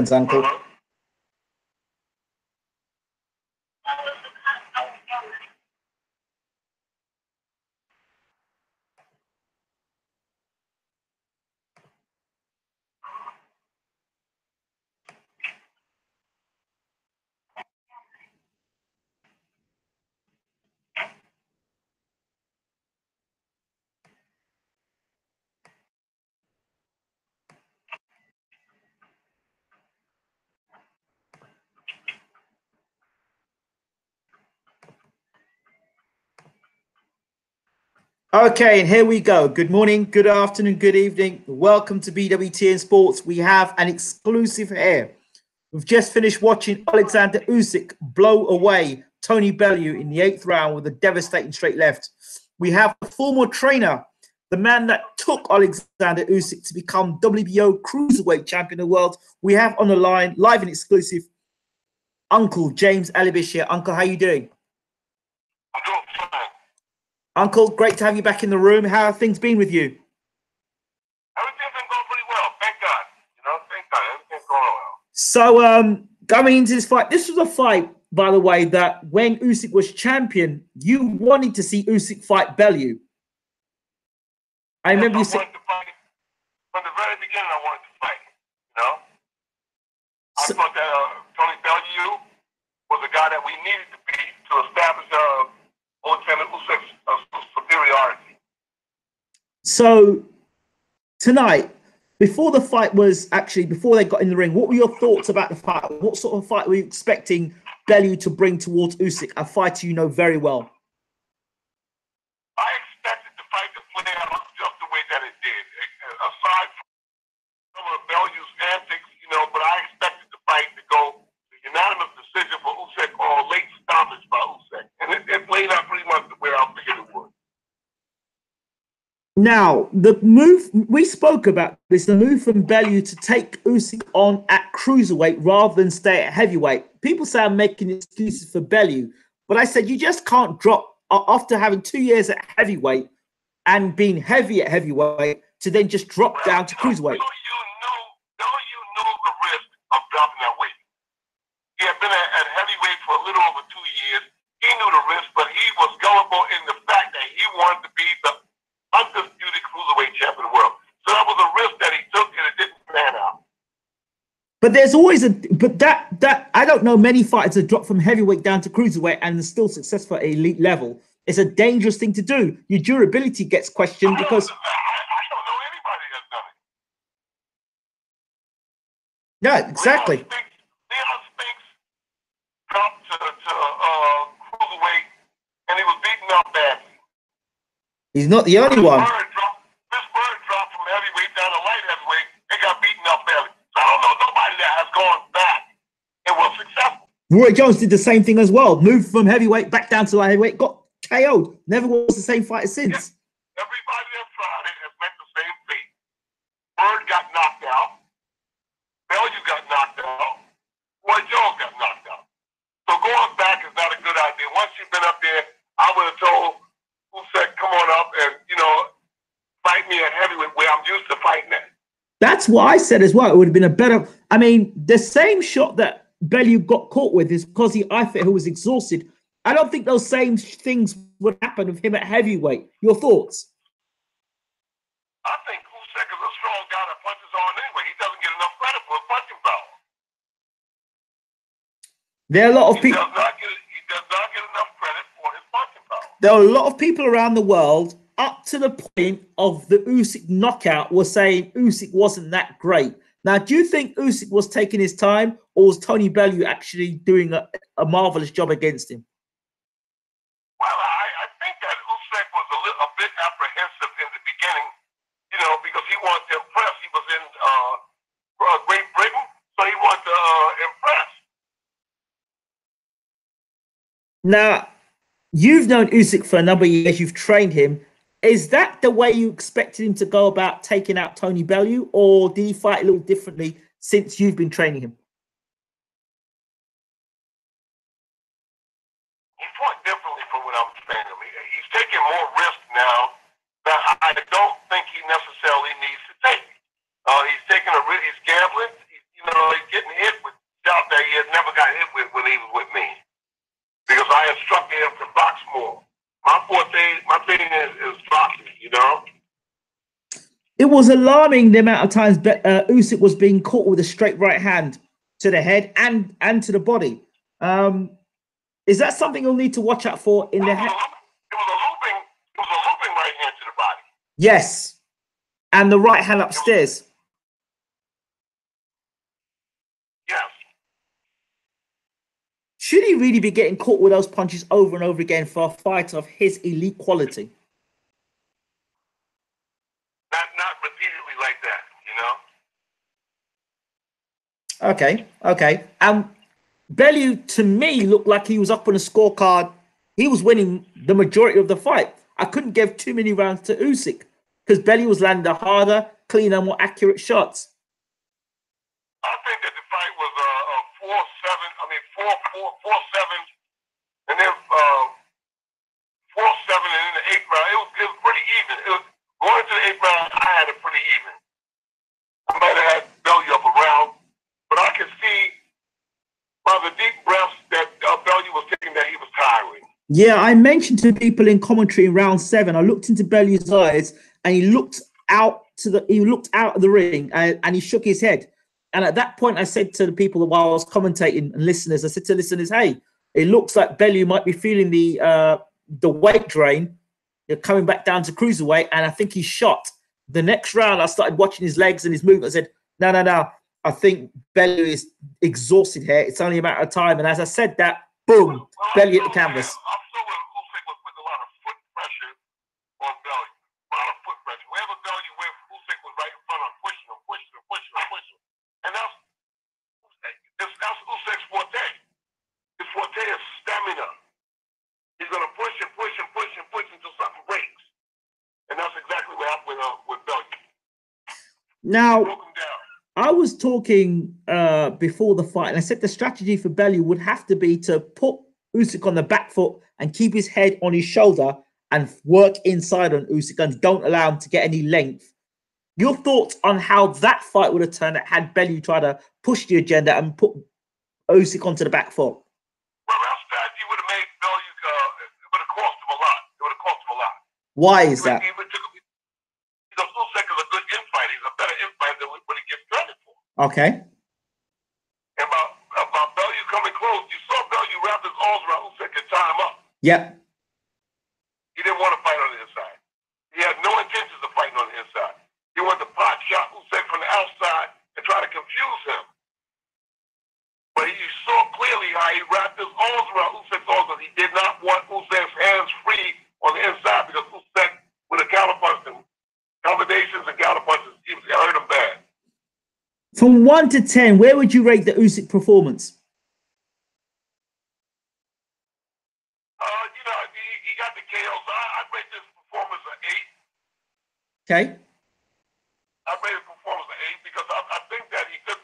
Uncle. Okay, and here we go. Good morning, good afternoon, good evening. Welcome to BWTM Sports. We have an exclusive here. We've just finished watching Alexander Usyk blow away Tony Bellew in the 8th round with a devastating straight left. We have a former trainer, the man that took Alexander Usyk to become WBO Cruiserweight Champion of the world. We have on the line, live and exclusive, Uncle James Bashir. Uncle, how you doing? I'm doing fine. Uncle, great to have you back in the room. How have things been with you? Everything's been going pretty well. Thank God. Thank God. Everything's going well. So, going into this fight, this was a fight, by the way, that when Usyk was champion, you wanted to see Usyk fight Bellew. I remember you saying... From the very beginning, I wanted to fight. I thought that Tony Bellew was a guy that we needed to beat to establish Alexander Usyk's superiority. So tonight, before they got in the ring, what were your thoughts about the fight? What sort of fight were you expecting Bellew to bring towards Usyk, a fighter you know very well? I expected the fight to play out just the way that it did. Aside from some of Bellew's antics, but I expected the fight to go to unanimous decision for Usyk or late stoppage by Usyk. And it played out pretty much the way I figured it would. Now, the move, we spoke about this, the move from Bellew to take Usyk on at cruiserweight rather than stay at heavyweight. People say I'm making excuses for Bellew, but I said you just can't drop, after having 2 years at heavyweight and being heavy at heavyweight, to then just drop down to cruiserweight. You knew the risk of dropping that weight. He had been at heavyweight for a little over 2 years. He knew the risk, but he was gullible in the fact that he wanted to be the undisputed cruiserweight champion of the world. So that was a risk that he took, and it didn't pan out. But there's always that I don't know many fighters that drop from heavyweight down to cruiserweight and are still successful at elite level. It's a dangerous thing to do. Your durability gets questioned because I don't know anybody that's done it. Yeah, exactly. Leon Spinks dropped to cruiserweight, and he was beaten up badly. He's not the only one. This Bird dropped from heavyweight down to light heavyweight. They got beaten up badly. So I don't know nobody that has gone back and was successful. Roy Jones did the same thing as well. Moved from heavyweight back down to light heavyweight, got KO'd. Never was the same fighter since. Yeah. Everybody that tried it has met the same fate. Bird got knocked out. Bellew got knocked out. Roy Jones got knocked out. So going back is not a good idea. Once you've been up there, I would have told Usyk, come on up and, fight me at heavyweight where I'm used to fighting at. That's what I said as well. It would have been a better... I mean, the same shot that Bellew got caught with is because I think he was exhausted. I don't think those same things would happen with him at heavyweight. Your thoughts? I think Usyk is a strong guy that punches on anyway. He doesn't get enough credit for his punching power. There are a lot of people... He does not get enough credit for his punching power. There are a lot of people around the world up to the point of the Usyk knockout were saying Usyk wasn't that great. Now, do you think Usyk was taking his time, or was Tony Bellew actually doing a marvelous job against him? Well, I think that Usyk was a bit apprehensive in the beginning, because he wanted to impress. He was in Great Britain, so he wanted to impress. Now, you've known Usyk for a number of years. You've trained him. Is that the way you expected him to go about taking out Tony Bellew, or did he fight a little differently since you've been training him? He fought differently from when I was training him. He's taking more risk now that I don't think he necessarily needs to take. He's taking a risk. He's gambling. He's getting was alarming the amount of times Usyk was being caught with a straight right hand to the head and to the body. Is that something you'll need to watch out for in the head? It was a looping right hand to the body. Yes, and the right hand upstairs. Yes. Should he really be getting caught with those punches over and over again for a fighter of his elite quality? Not repeatedly like that, you know? Okay. Bellew, to me, looked like he was up on the scorecard. He was winning the majority of the fight. I couldn't give too many rounds to Usyk because Bellew was landing the harder, cleaner, more accurate shots. I think that the fight was a 4-7. I mean, 4-7, and then 4-7, and in the 8th round, it was pretty even. It was going to the 8th round. I had it pretty even. I might have had Bellew up around, but I could see by the deep breaths that Bellew was taking that he was tiring. Yeah, I mentioned to people in commentary in round 7. I looked into Bellew's eyes, and he looked out of the ring, and he shook his head. And at that point, I said to the people while I was commentating and listeners, I said to listeners, "Hey, it looks like Bellew might be feeling the weight drain. They're coming back down to cruiserweight, and I think he's shot." The next round, I started watching his legs and his movement. I said, "No. I think Bellew is exhausted here. It's only a matter of time." And as I said that, boom, Bellew hit the canvas. I'm sure Usyk was putting a lot of foot pressure on Bellew. A lot of foot pressure. Wherever Bellew went, Usyk was right in front of him, pushing him. And that's Usyk's forte. His forte is stamina. He's going to push until something breaks. And that's exactly what happened with Bellew. Now, I was talking before the fight, and I said the strategy for Bellew would have to be to put Usyk on the back foot and keep his head on his shoulder and work inside on Usyk and don't allow him to get any length. Your thoughts on how that fight would have turned out had Bellew tried to push the agenda and put Usyk onto the back foot? Well, that strategy would have made Bellew, it would have cost him a lot. Why is that? Because Usyk is a good infighter. He's a better infighter than what he gets credit for. Okay. And about Bellew coming close, you saw Bellew wrap his arms around Usyk and tie him up. Yep. He didn't want to fight on the inside. He had no intentions of fighting on the inside. He wanted to pot shot Usyk from the outside and try to confuse him. But you saw clearly how he wrapped his arms around Usyk's arms because he did not want Usyk's hands free on the inside because Usyk would have counterpunched him. Combinations and counterpunches, he hurt him bad. From 1 to 10, where would you rate the Usyk performance? He got the KO, so I'd rate this performance an 8. Okay. I'd rate his performance an 8 because I think that he took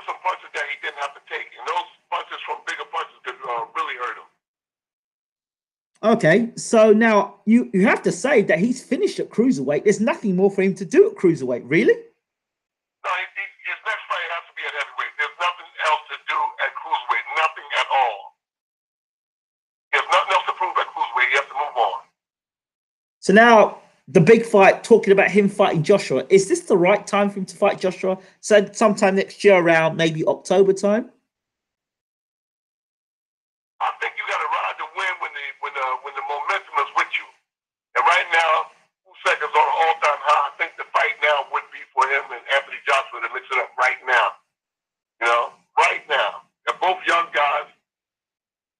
some punches that he didn't have to take, and those punches from bigger punches could really hurt him. Okay, so now you have to say that he's finished at cruiserweight. There's nothing more for him to do at cruiserweight, really? No, his next fight has to be at heavyweight. There's nothing else to do at cruiserweight, nothing at all. He has nothing else to prove at cruiserweight. He has to move on. So now the big fight, talking about him fighting Joshua. Is this the right time for him to fight Joshua? So sometime next year around maybe October time? I think you got to ride the win when the momentum is with you. And right now, Usyk is on an all-time high. I think the fight now would be for him and Anthony Joshua to mix it up right now. Right now. They're both young guys.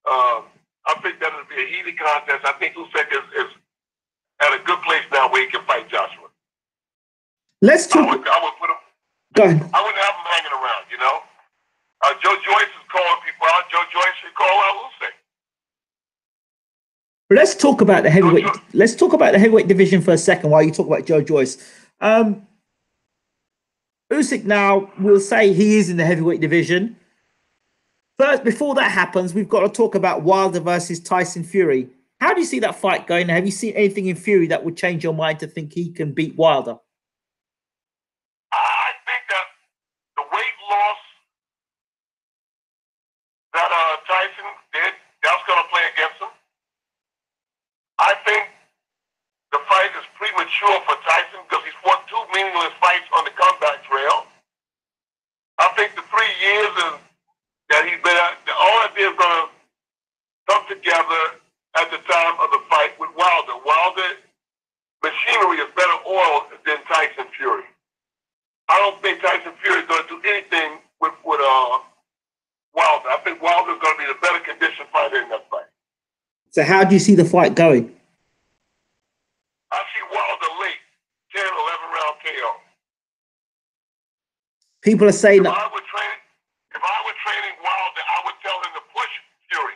I think that it'll be a heated contest. I think Usyk is at a good place now where he can fight Joshua. Let's talk. I would put him. Go ahead. I wouldn't have him hanging around. Joe Joyce is calling people out. Joe Joyce should call out Usyk. Let's talk about the heavyweight. Let's talk about the heavyweight division for a second while you talk about Joe Joyce. Usyk now will say he is in the heavyweight division. First, before that happens, we've got to talk about Wilder versus Tyson Fury. How do you see that fight going? Have you seen anything in Fury that would change your mind to think he can beat Wilder? I think that the weight loss that Tyson did, that's going to play against him. I think the fight is premature for meaningless fights on the comeback trail. I think the 3 years that he's been at, all that is going to come together at the time of the fight with Wilder. Wilder machinery is better oiled than Tyson Fury. I don't think Tyson Fury is going to do anything with Wilder. I think Wilder is going to be the better conditioned fighter in that fight. So how do you see the fight going? I see Wilder late, 10, 11 round KO. People are saying that. If I were training Wilder, I would tell him to push Fury.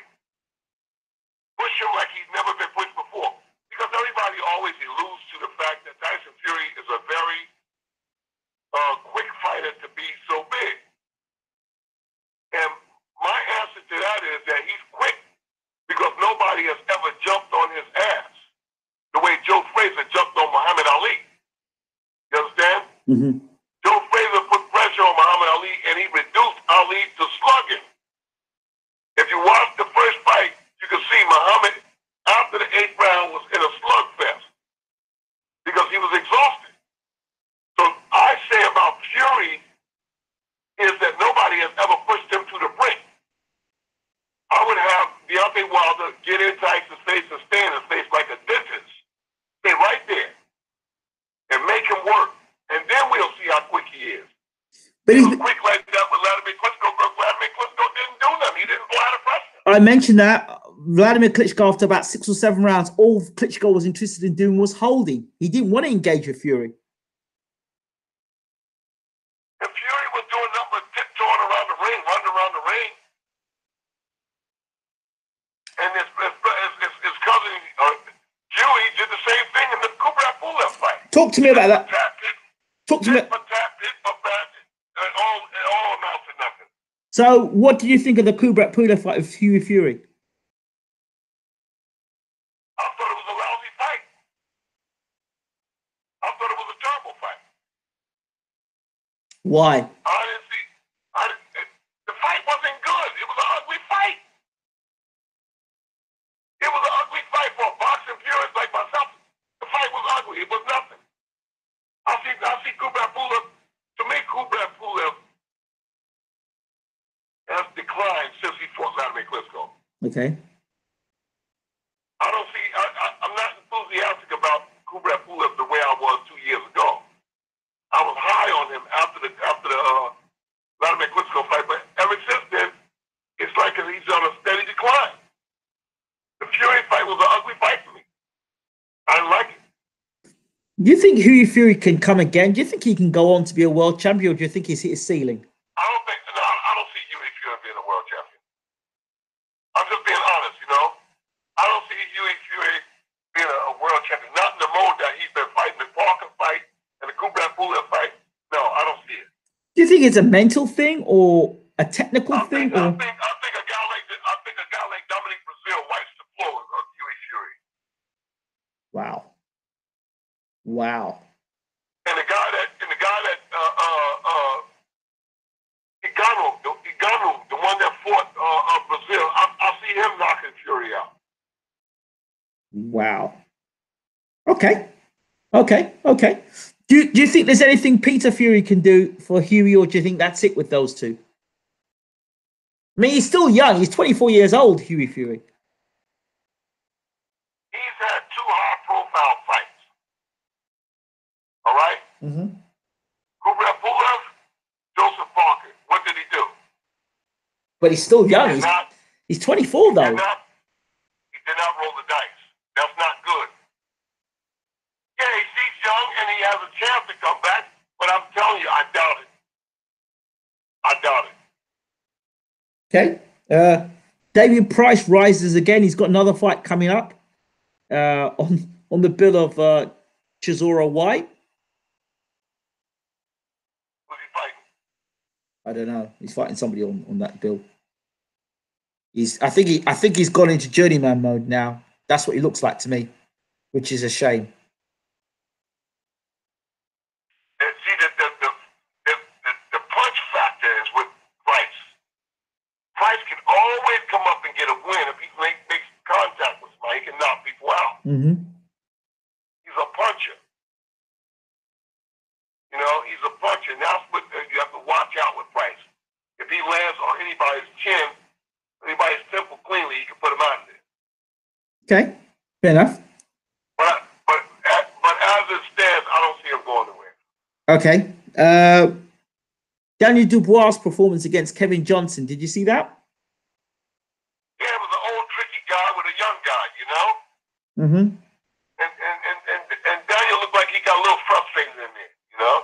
Push him like he's never been pushed before. Because everybody always alludes to the fact that Tyson Fury is a very quick fighter to be so big. And my answer to that is that he's quick because nobody has ever jumped on his ass the way Joe Frazier jumped on Muhammad Ali. You understand? Mm-hmm. Joe Frazier put pressure on Muhammad Ali and he reduced Ali to slugging. If you watch the first fight, you can see Muhammad, after the 8th round, was in a slugfest because he was exhausted. So I say about Fury is that nobody has ever pushed him to the brink. I would have Deontay Wilder get in Tyson's face and stay in his face like a dentist. Stay right there and make him work. And then we'll see how quick he is. But he was quick like that with Vladimir Klitschko, but Vladimir Klitschko didn't do nothing. He didn't apply the pressure. I mentioned that Vladimir Klitschko, after about 6 or 7 rounds, all Klitschko was interested in doing was holding. He didn't want to engage with Fury. If Fury was doing nothing but tiptoeing around the ring, running around the ring, and his cousin Huey did the same thing in the Kubrat Pulev fight. Talk to me about that. Talk to me. It all amounts to nothing. So, what do you think of the Kubrat Pulev fight with Huey Fury? I thought it was a lousy fight. I thought it was a terrible fight. Why? The fight wasn't good. It was an ugly fight. It was an ugly fight for a boxing purist like myself. The fight was ugly. It was nothing. I see Kubrat Pulev. To me, Kubrat Pulev has declined since he fought Vladimir Klitschko. Okay. I'm not enthusiastic about Kubrat Pulev the way I was 2 years ago. I was high on him after the Vladimir Klitschko fight, but ever since then, it's like he's on a steady decline. The Fury fight was an ugly fight for me. I didn't like it. Do you think Huey Fury can come again? Do you think he can go on to be a world champion, or do you think he's hit his ceiling? I don't see Huey Fury being a world champion. I'm just being honest, you know. I don't see Huey Fury being a world champion. Not in the mode that he's been fighting the Parker fight and the Kubrat Pulev fight. No, I don't see it. Do you think it's a mental thing or a technical thing? I think a guy like Dominic Brazil wipes the floor of Huey Fury. Wow. And the guy that Igano, the one that fought Brazil, I see him knocking Fury out. Wow. Okay. Do you think there's anything Peter Fury can do for Huey, or do you think that's it with those two? I mean, he's still young. He's 24 years old, Huey Fury. He's had 2 high-profile fights. All right? Mm-hmm. Kubrat Pulev, Joseph Parker. What did he do? But he's still young. He's 24, though. He did not roll the dice. That's not good. Yeah, he's young and he has a chance to come back, but I'm telling you, I doubt it. Okay. David Price rises again. He's got another fight coming up on the bill of Chisora White. Who's he fighting? I don't know. He's fighting somebody on that bill. I think he's gone into journeyman mode now. That's what he looks like to me, which is a shame. See, the punch factor is with Price. Price can always come up and get a win if he makes contact with somebody. He can knock people out. Mm-hmm. He's a puncher. by his chin, by his temple cleanly, he can put him out of there. Okay, fair enough. But as it stands, I don't see him going nowhere. Okay. Daniel Dubois' performance against Kevin Johnson. Did you see that? Yeah, it was an old tricky guy with a young guy, you know? Mm-hmm. And Daniel looked like he got a little frustrated in there, you know?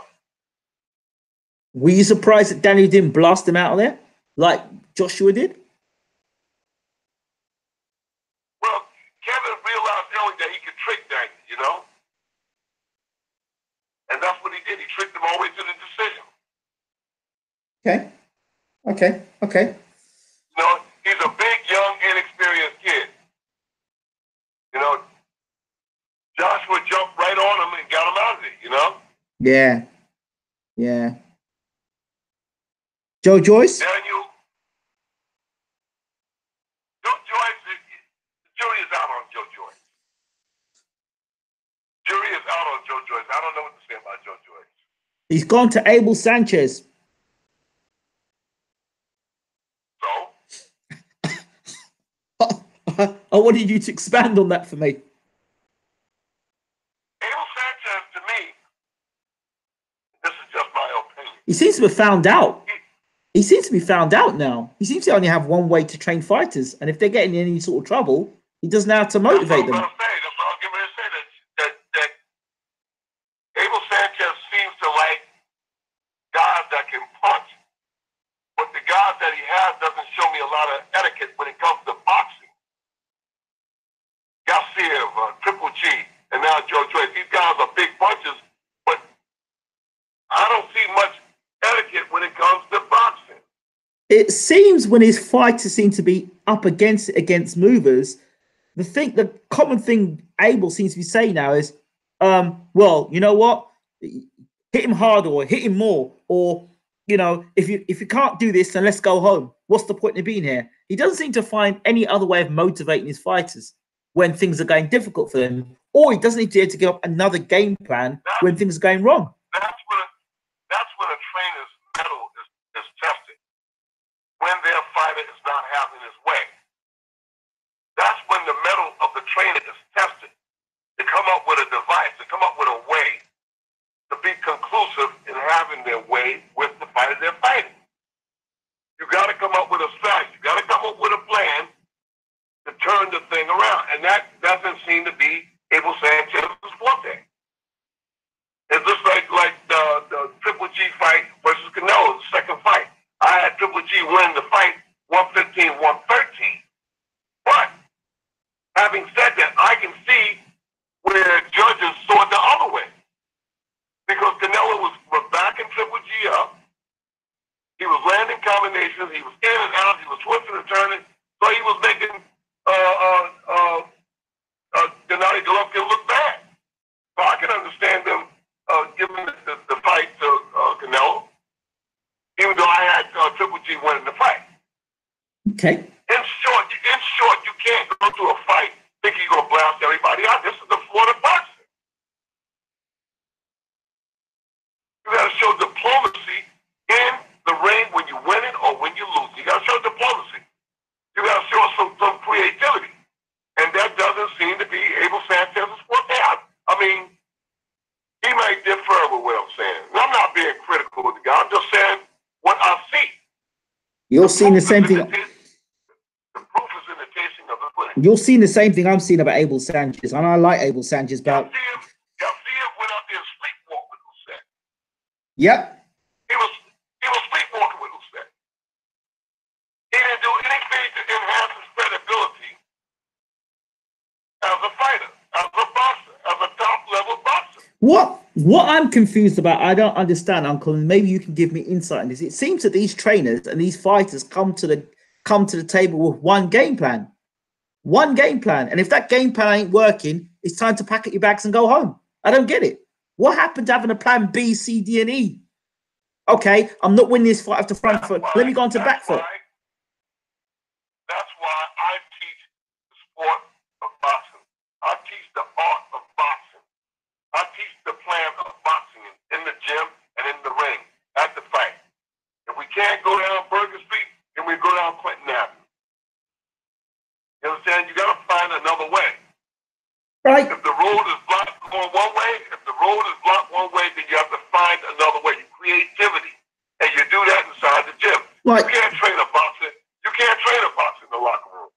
Were you surprised that Daniel didn't blast him out of there like Joshua did? Well, Kevin realized early that he could trick Daniel, you know? And that's what he did. He tricked him all the way to the decision. Okay. You know, he's a big, young, inexperienced kid. You know, Joshua jumped right on him and got him out of it, you know? Yeah. Joe Joyce? Daniel, Joe Joyce, the jury is out on Joe Joyce. Jury is out on Joe Joyce. I don't know what to say about Joe Joyce. He's gone to Abel Sanchez. So? I wanted you to expand on that for me. Abel Sanchez, to me, this is just my opinion. He seems to be found out. He seems to be found out now. He seems to only have one way to train fighters. And if they're getting in any sort of trouble, he doesn't know how to motivate them. That's what I was getting ready to say. That Abel Sanchez seems to like guys that can punch. But the guys that he has doesn't show me a lot of etiquette when it comes to boxing. Garcia, Triple G, and now Joe Joyce. These guys are big punches, but I don't see much etiquette when it comes to boxing. It seems when his fighters seem to be up against movers, the common thing Abel seems to be saying now is, well, you know what? Hit him harder or hit him more, or you know, if you can't do this, then let's go home. What's the point of being here? He doesn't seem to find any other way of motivating his fighters when things are going difficult for them, or he doesn't need to give up another game plan when things are going wrong. That's when a trainer's mettle is tested. When their fighter is not having his way. That's when the mettle of the trainer is tested. To come up with a device, to come up with a way to be conclusive in having their way with the fighter they're fighting. You got to come up with a strategy. You got to come up with a plan to turn the thing around. And that doesn't seem to be Abel Sanchez's forte. It's just like the Triple G fight versus Canelo, the second fight. I had Triple G win the fight 115-113. But having said that, I can see where judges saw it the other way. Because Canelo was backing Triple G up. He was landing combinations. He was in and out. He was twisting and turning. So he was making Gennady Golovkin look bad. So I can understand them giving the fight to Canelo, even though I had Triple G winning the fight. Okay. In short, you can't go to a fight thinking you're going to blast everybody out. This is the Florida boxing. You got to show diplomacy in the ring when you win it or when you lose. You got to show diplomacy. You got to show some creativity. And that doesn't seem to be Abel Sanchez's forte. I mean, he might differ with what I'm saying. And I'm not being critical of the guy. I'm just saying what I see. You're seeing the same thing. The proof is in the tasting of the pudding. You're seeing the same thing I'm seeing about Abel Sanchez. And I like Abel Sanchez, but Garcia went out there and sleepwalked with Usyk. Yep. He was sleepwalking with Usyk. He didn't do anything to enhance his credibility as a fighter, as a boxer, as a top-level boxer. What I'm confused about, I don't understand, Uncle, and maybe you can give me insight on this. It seems that these trainers and these fighters come to the table with one game plan. One game plan. And if that game plan ain't working, it's time to pack up your bags and go home. I don't get it. What happened to having a plan B, C, D, and E? Okay, I'm not winning this fight after front foot. Let me go on to back foot. That's why I teach the sport of boxing. I teach the art of boxing. I teach the plan of boxing in the gym and in the ring at the fight. If we can't go down Burger Street, then we we go down Clinton Avenue. You understand? You got to find another way. Right. If the road is blocked going one way, if the road is blocked one way, then you have to find another way. Creativity. And you do that inside the gym. Right. You can't train a boxer. You can't train a boxer in the locker room.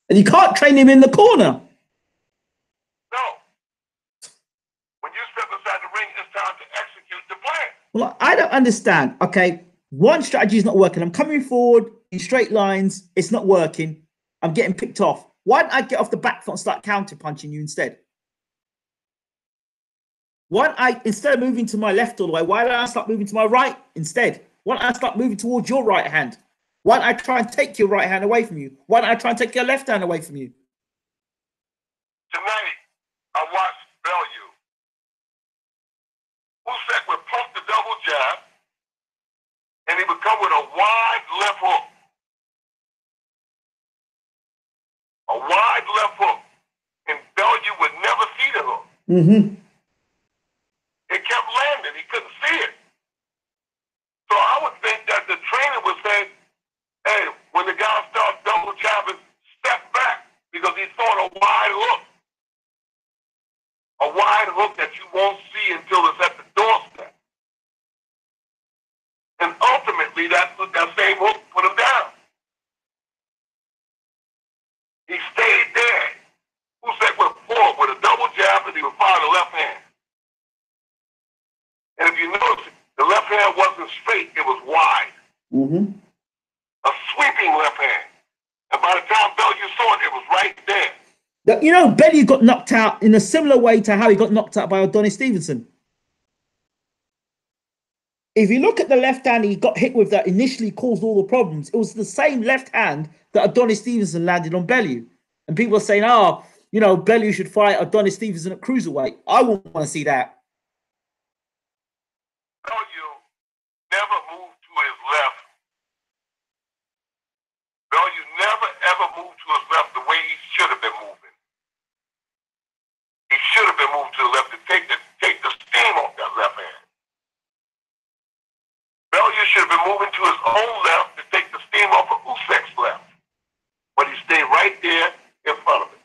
And you can't train him in the corner. No. When you step inside the ring, it's time to execute the plan. Well, I don't understand. Okay, one strategy is not working. I'm coming forward in straight lines. It's not working. I'm getting picked off. Why don't I get off the back foot and start counter punching you instead? Why don't I, instead of moving to my left all the way, why don't I start moving to my right instead? Why don't I start moving towards your right hand? Why don't I try and take your right hand away from you? Why don't I try and take your left hand away from you? Tonight, I watched Bellew. Usyk would pump the double jab, and he would come with a wide left hook. A wide left hook. And Bellew would never see the hook. Mm-hmm. It kept landing. He couldn't see it. So I would think that the trainer would say, hey, when the guy starts double jabbing, step back, because he's throwing a wide hook. A wide hook that you won't see until it's at the doorstep. And ultimately, that same hook put him down. He stayed there. Usyk went forward with a double jab, and he would fire the left hand. And if you notice, the left hand wasn't straight, it was wide. Mm-hmm. A sweeping left hand. And by the time Bellew saw it, it was right there. You know, Bellew got knocked out in a similar way to how he got knocked out by Adonis Stevenson. If you look at the left hand he got hit with that initially caused all the problems, it was the same left hand that Adonis Stevenson landed on Bellew. And people are saying, oh, you know, Bellew should fight Adonis Stevenson at cruiserweight. I wouldn't want to see that. Bellew never moved to his left. Bellew never ever moved to his left the way he should have been moving. He should have been moved to the left to take the steam off that left hand. Bellew should have been moving to his own left to take the steam off of Usyk's left. But he stayed right there in front of him.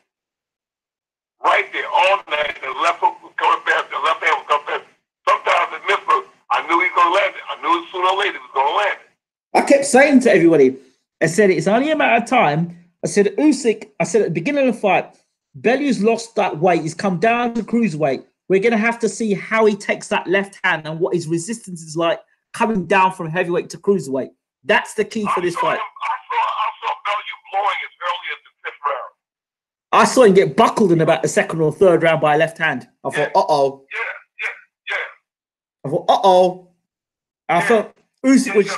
Right there, all night, the left hook was coming fast, the left hand was coming fast. Sometimes it missed, but I knew he was going to land it. I knew sooner or later he was going to land it. I kept saying to everybody, I said, it's only a matter of time. I said, Usyk, I said at the beginning of the fight, Bellew's lost that weight. He's come down to cruiserweight. We're going to have to see how he takes that left hand and what his resistance is like coming down from heavyweight to cruiserweight. That's the key for this fight. I saw Bellew blowing as early as the fifth round. I saw him get buckled in about the second or third round by a left hand. I thought, uh-oh. Yeah. I thought, uh-oh. I thought Usyk was,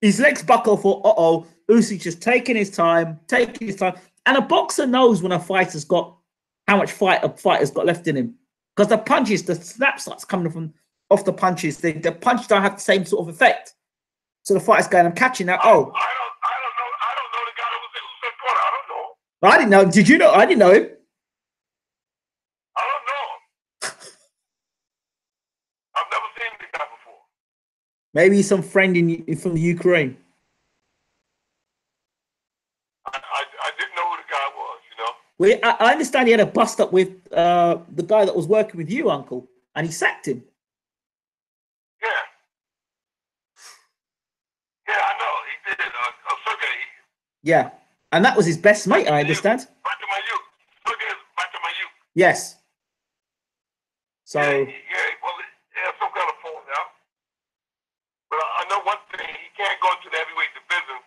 his legs buckled. I thought, uh-oh. Usyk just taking his time. And a boxer knows when a fighter's got, how much fight a fighter's got left in him. Because the punches, the snap starts coming from off the punches. The punch don't have the same sort of effect. So the fighter's going, I'm catching that. Oh. I don't know the guy that was in Usyk's corner. I don't know. I didn't know. Did you know? I didn't know him. I don't know him. I've never seen the guy before. Maybe some friend from the Ukraine. I didn't know who the guy was, you know. Well, I understand he had a bust up with the guy that was working with you, Uncle, and he sacked him. Yeah, I know. He did. Sergey. Yeah, and that was his best mate, I understand. Back to my youth. Back to my youth. Yes. So. Yeah, well, he has some kind of falling out. But I know one thing. He can't go into the heavyweight division,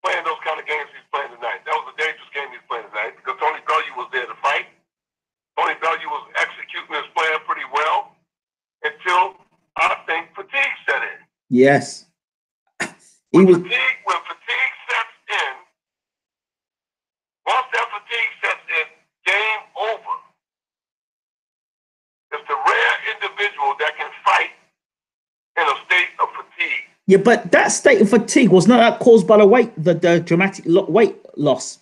playing those kind of games he's playing tonight. That was a dangerous game he's playing tonight because Tony Bellew was there to fight. Tony Bellew was executing his plan pretty well until I think fatigue set in. Yes. When fatigue sets in, once that fatigue sets in, game over. It's the rare individual that can fight in a state of fatigue. Yeah, but that state of fatigue was not that caused by the dramatic weight loss.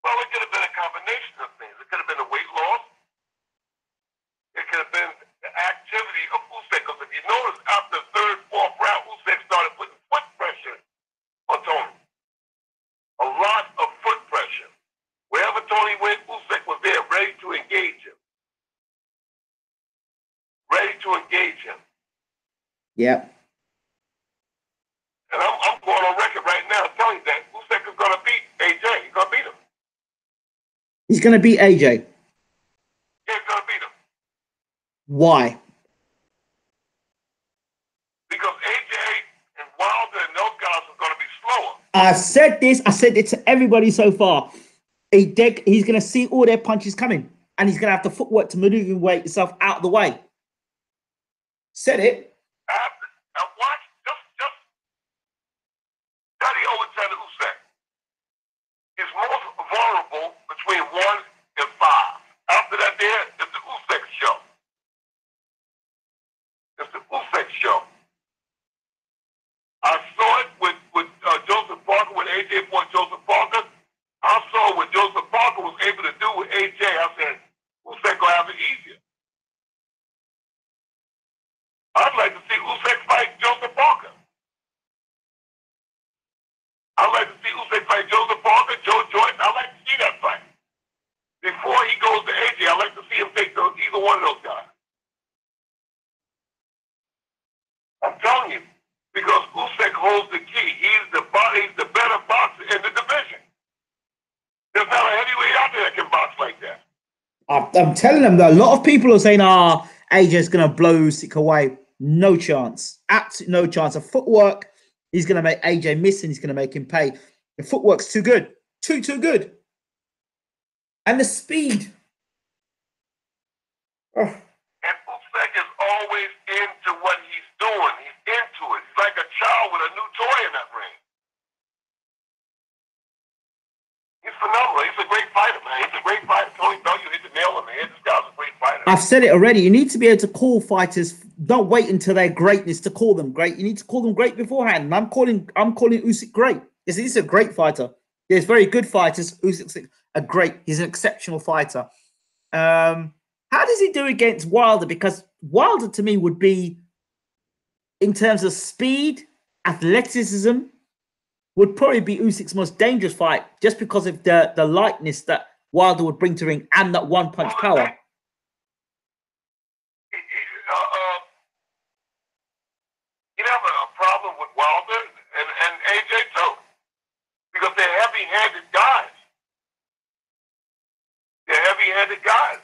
Well, it could have been a combination of things. It could have been a weight loss. It could have been the activity of Usyk. Because if to engage him. Yeah. And I'm going on record right now telling you that Usyk is going to beat AJ. He's going to beat him. He's going to beat AJ. Yeah, he's going to beat him. Why? Because AJ and Wilder and those guys are going to be slower. I said this. I said it to everybody so far. He's going to see all their punches coming, and he's going to have the footwork to maneuver himself out of the way. Said it. Watch, just study Alexander Usyk. He's most vulnerable between 1 and 5. After that, it's the Usyk show. It's the Usyk show. I saw it with Joseph Parker, with AJ fought Joseph Parker. I saw what Joseph Parker was able to do with AJ. I said, Usyk gonna have it easier. I'd like to see Usyk fight Joseph Parker. I'd like to see Usyk fight Joseph Parker, Joe Jordan. I'd like to see that fight. Before he goes to AJ, I'd like to see him take either one of those guys. I'm telling you, because Usyk holds the key. He's the better boxer in the division. There's not a heavyweight out there that can box like that. I'm telling them that a lot of people are saying, AJ's going to blow Usyk away. No chance. Absolutely no chance. The footwork, he's going to make AJ miss and he's going to make him pay. The footwork's too good. Too good. And the speed. Oh. And Usyk is always into what he's doing. He's into it. He's like a child with a new toy in that ring. He's phenomenal. He's a great fighter, man. He's a great fighter. Tony Bell, you hit the nail on the head. This guy's a great fighter. I've said it already. You need to be able to call fighters. Don't wait until their greatness to call them great. You need to call them great beforehand. And I'm calling Usyk great. He's a great fighter. There's very good fighters. Usyk's a great. He's an exceptional fighter. How does he do against Wilder? Because Wilder to me would be, in terms of speed, athleticism, would probably be Usyk's most dangerous fight, just because of the lightness that Wilder would bring to ring and that one punch power. He'd have a problem with Wilder and AJ too, because they're heavy-handed guys. They're heavy-handed guys.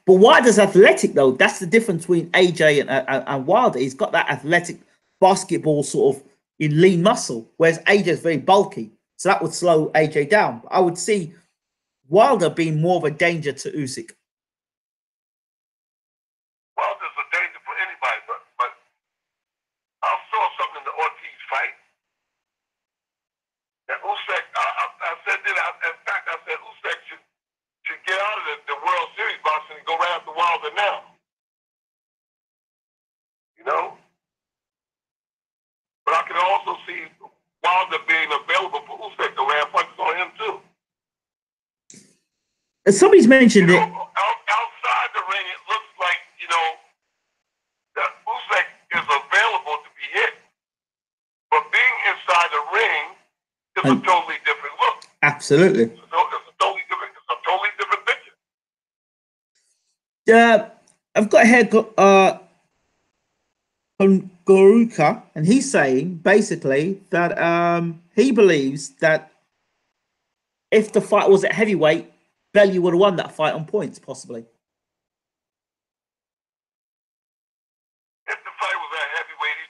But Wilder's athletic, though. That's the difference between AJ and Wilder. He's got that athletic basketball sort of in lean muscle, whereas AJ is very bulky. So that would slow AJ down. I would see Wilder being more of a danger to Usyk. Wilder's a danger for anybody, but I saw something in the Ortiz fight. That Usyk, I said that, in fact, I said Usyk should get out of the World Series boxing and go right after Wilder now. You know? But I can also see Wilder being available for Usyk to land punches on him too. Somebody's mentioned it. Outside the ring, it looks like, that Usyk is available to be hit. But being inside the ring is a totally different look. Absolutely. It's a totally different picture. I've got here Goruka, and he's saying basically that he believes that if the fight was at heavyweight, Bellew would have won that fight on points, possibly. If the fight was at heavyweight, he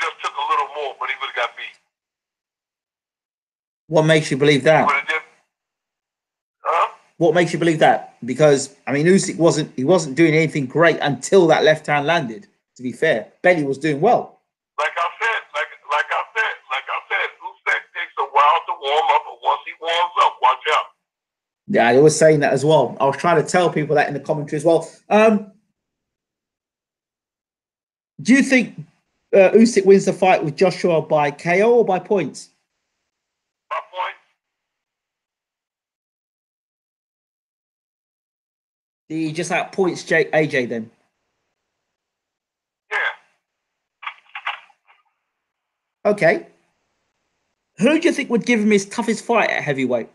just took a little more, but he would have got beat. What makes you believe that? What makes you believe that? Because I mean, Usyk wasn't doing anything great until that left hand landed. To be fair, Bellew was doing well. Like I said, Usyk takes a while to warm up, but once he warms up, watch out. Yeah, I was saying that as well. I was trying to tell people that in the commentary as well. Do you think Usyk wins the fight with Joshua by KO or by points? By points. He just outpoints AJ then? Yeah. Okay. Who do you think would give him his toughest fight at heavyweight?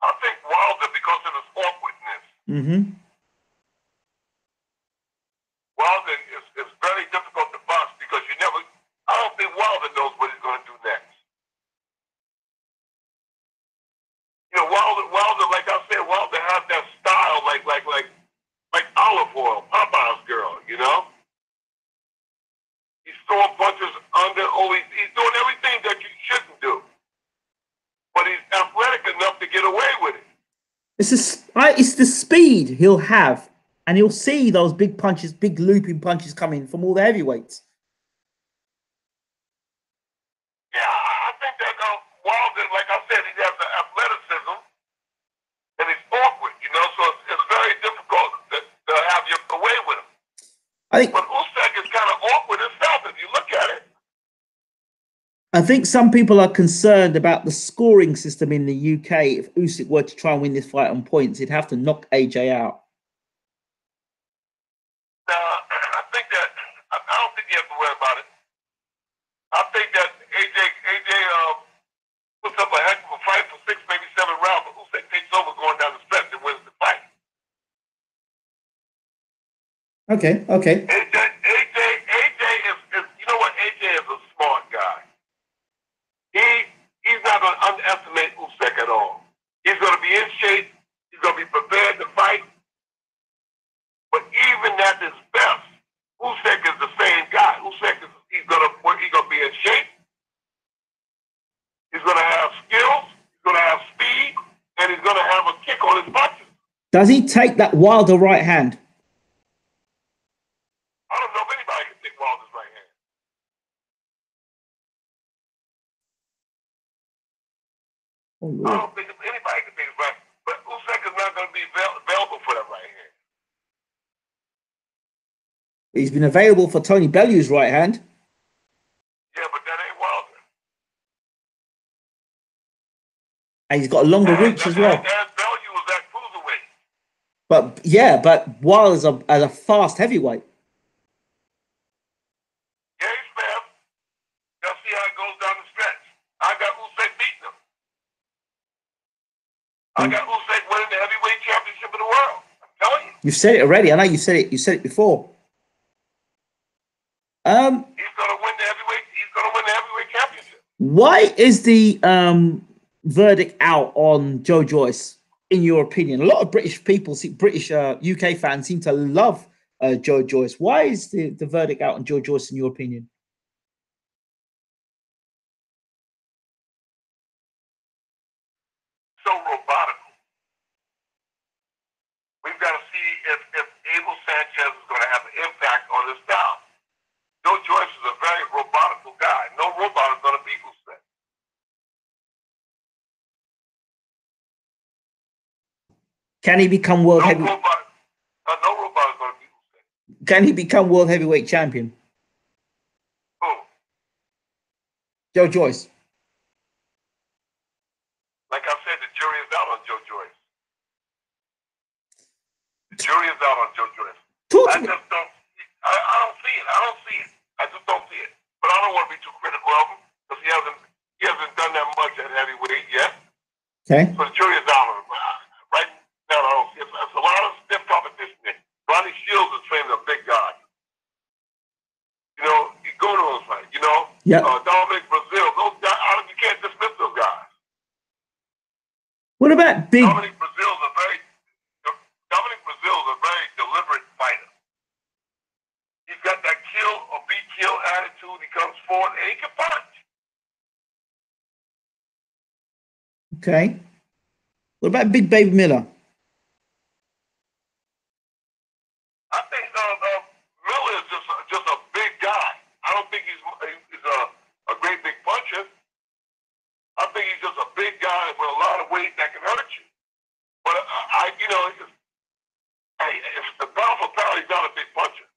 I think Wilder, because of his awkward. Mm-hmm. Wilder is very difficult to box because I don't think Wilder knows what he's going to do next. Wilder, like I said, Wilder has that style, like olive oil, Popeye's girl, He's throwing punches under, he's doing everything that you shouldn't do. But he's athletic enough to get away with it. It's the speed he'll have, and he'll see those big punches, big looping punches coming from all the heavyweights. Yeah, I think that Wilder, like I said, he has the athleticism, and he's awkward, so it's very difficult to have your way with him. But Usyk is kind of awkward himself if you look at it. I think some people are concerned about the scoring system in the UK. If Usyk were to try and win this fight on points, he'd have to knock AJ out. I think that I don't think you have to worry about it. I think that AJ puts up a heck of a fight for 6, maybe 7 rounds, but Usyk takes over going down the stretch and wins the fight. Okay. AJ is you know what? AJ is a smart guy. He's not going to underestimate Usyk at all. He's going to be in shape. He's going to be prepared to fight. But even at his best, Usyk is the same guy. He's going to be in shape. He's going to have skills. He's going to have speed, and he's going to have a kick on his punches. Does he take that Wilder right hand? I don't know if anybody can take Wilder's right hand. Oh, I don't think anybody can take his right, but Usyk is not going to be available for that right hand. He's been available for Tony Bellew's right hand. Yeah, but that ain't Wilder. And he's got a longer reach as well. And Bellew was that cruiserweight. But Wilder's a fast heavyweight. Yeah, he's fast. You'll see how it goes down the stretch. I got Usyk beating him. I got Usyk winning the heavyweight championship of the world. I'm telling you. You've said it already. I know you said it. You said it before. He's gonna win the heavyweight championship. Why is the verdict out on Joe Joyce, in your opinion? A lot of British people, British UK fans, seem to love Joe Joyce. Why is the verdict out on Joe Joyce, in your opinion? So robotical. We've got to see if Abel Sanchez is going to have an impact on his style. Joe Joyce is a very robotical guy. No robot is going to beat Usyk. Can he become world heavyweight? No robot is going to beat Usyk. Can he become world heavyweight champion? Who? Joe Joyce. Like I said, the jury is out on Joe Joyce. The jury is out on Joe Joyce. I just don't. I don't see it. I just don't see it. But I don't want to be too critical of him because he hasn't done that much at heavyweight yet. Okay. So the jury is out on him. Right now, I don't see it. It's a lot of stiff competition. Ronnie Shields is training a big guy. You go to those fights. Yeah. Dominic Brazil. Those guys. You can't dismiss those guys. What about big? Dominic Brazil is a very deliberate fighter. He's got that kill or be killed attitude. He comes forward and he can punch. Okay. What about Big Baby Miller? I think Miller is just a big guy. I don't think he's a great big puncher. I think he's just a big guy with a lot of weight that can hurt you. But it's the powerful power. He's not a big puncher.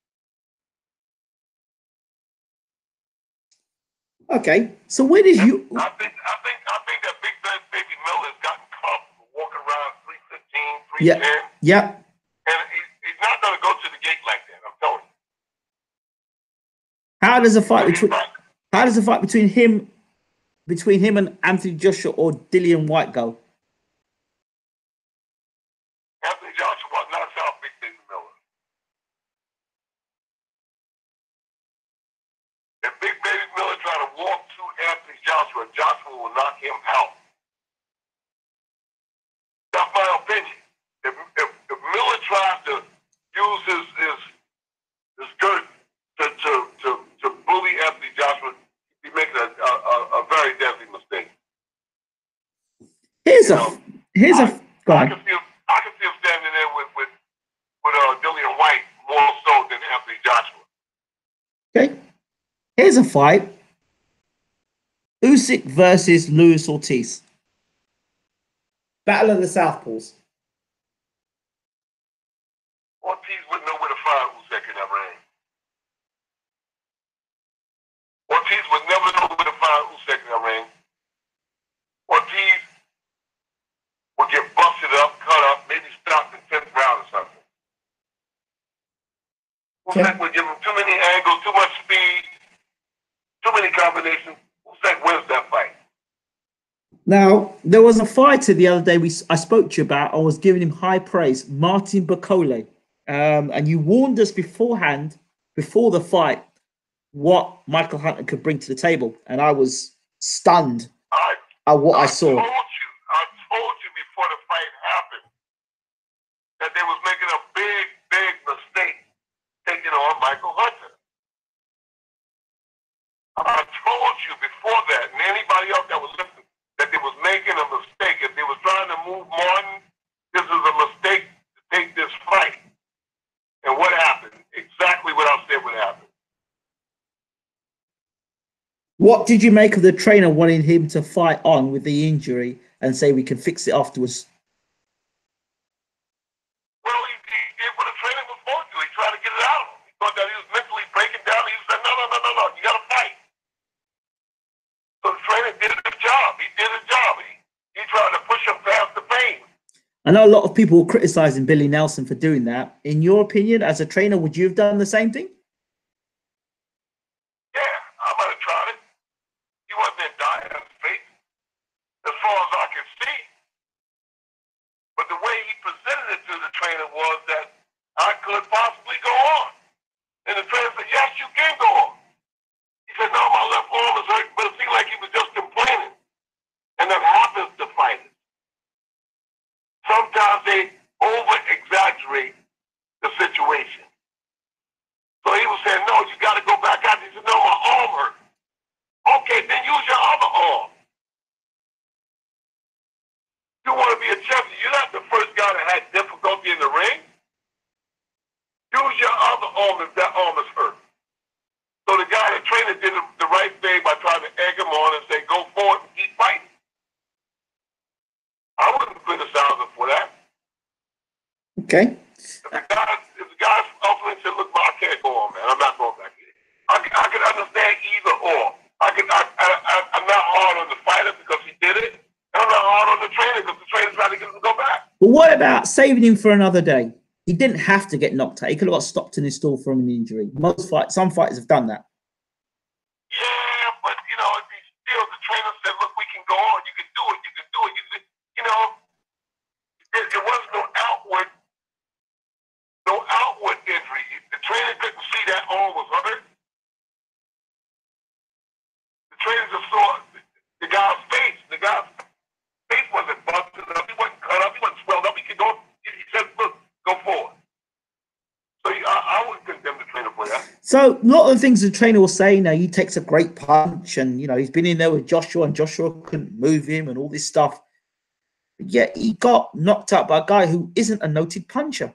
Okay, so where did you? I think that Big Baby Miller has gotten comfortable walking around 315, 310. Yeah. And he's not going to go to the gate like that. I'm telling you. How does the fight between him and Anthony Joshua or Dillian White go? Anthony Joshua, will knock him out. That's my opinion. If Miller tries to use his girth to bully Anthony Joshua, he's making a very deadly mistake. Go on. I can see him standing there with Dillian White more so than Anthony Joshua. Okay. Here's a fight. Usyk versus Luis Ortiz. Battle of the Southpaws. Ortiz wouldn't know where to find Usyk in that ring. Ortiz would never know where to find Usyk in that ring. Ortiz would get busted up, cut up, maybe stopped in 10th round or something. Usyk would give him too many angles, too much speed, too many combinations. Usyk wins that fight. Now, there was a fighter the other day I spoke to you about. I was giving him high praise, Martin Bakole. And you warned us beforehand, before the fight, what Michael Hunter could bring to the table. And I was stunned at what I saw. I told you before the fight happened that they was making a big mistake taking on Michael Hunter. I told you before that, and anybody else that was listening, that they was making a mistake. If they was trying to move Martin, this is a mistake to take this fight. And what happened? Exactly what I said would happen. What did you make of the trainer wanting him to fight on with the injury and say we can fix it afterwards? Well, he did what the trainer was supposed to. He tried to get it out of him. He thought that he was mentally breaking down. He said, no, you got to fight. So the trainer did his job. He did his job. He tried to push him past the pain. I know a lot of people were criticizing Billy Nelson for doing that. In your opinion, as a trainer, would you have done the same thing? Yeah, I might have tried it. He wasn't in dire faith, as far as I could see. But the way he presented it to the trainer was that I could possibly go on. And the trainer said, yes, you can go on. He said, no, my left arm is hurt, but it seemed like he was just complaining. And that happens to fighters. Sometimes they over-exaggerate the situation. So he was saying, no, you got to go back out. He said, no, my arm hurt. Okay, then use your other arm. You want to be a champion. You're not the first guy that had difficulty in the ring. Use your other arm if that arm is hurt. So the guy, the trainer, did the right thing by trying to egg him on and say, go forward and keep fighting. I wouldn't criticize him for that. Okay. If the guy ultimately said, look, I can't go on, man. I'm not going back here. I can understand either or. I'm not hard on the fighter because he did it. And I'm not hard on the trainer because the trainer's trying to get him to go back. But what about saving him for another day? He didn't have to get knocked out. He could have got stopped in his stall from an injury. Some fighters have done that. Yeah, but, if he still, the trainer said, look, we can go on. You can do it. It was no outward injury. The trainer couldn't see that arm was hurt. The trainer just saw the guy's face. The guy's face wasn't busted up. He wasn't cut up. He wasn't swelled up. He could go. He said, look, go forward. So I wouldn't condemn the trainer for that. So a lot of the things the trainer will say, he takes a great punch and, he's been in there with Joshua and Joshua couldn't move him and all this stuff. But yet he got knocked out by a guy who isn't a noted puncher.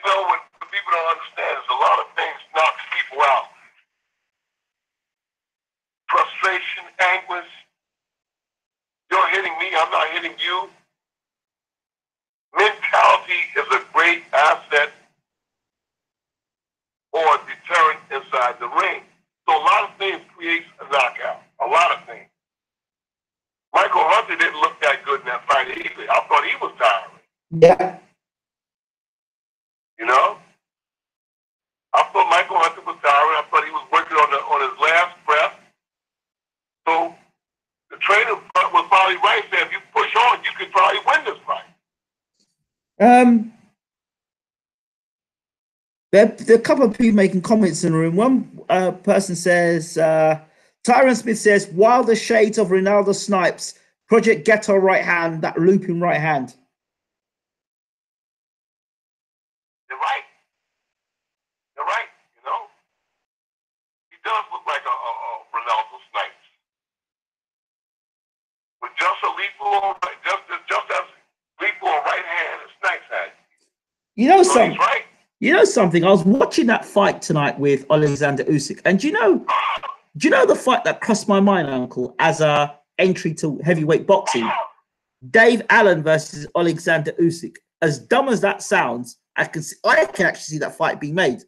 What people don't understand is a lot of things knocks people out. Frustration, anguish. You're hitting me, I'm not hitting you. Mentality is a great asset or a deterrent inside the ring. So a lot of things creates a knockout. A lot of things. Michael Hunter didn't look that good in that fight either. I thought he was tiring. Yeah. I thought Michael Hunter was tiring. I thought he was working on his last breath. So the trainer was probably right there. If you push on, you could probably win this fight. There are a couple of people making comments in the room. One person says, Tyron Smith says, Wilder shades of Ronaldo Snipes, Project Ghetto right hand, that looping right hand. You're right. You're right. You know, he does look like a Ronaldo Snipes. With just a lethal, just as lethal right hand as Snipes had. You know so something? He's right. You know something? I was watching that fight tonight with Alexander Usyk, and do you know the fight that crossed my mind, Uncle, as a entry to heavyweight boxing? Dave Allen versus Alexander Usyk. As dumb as that sounds, I can actually see that fight being made.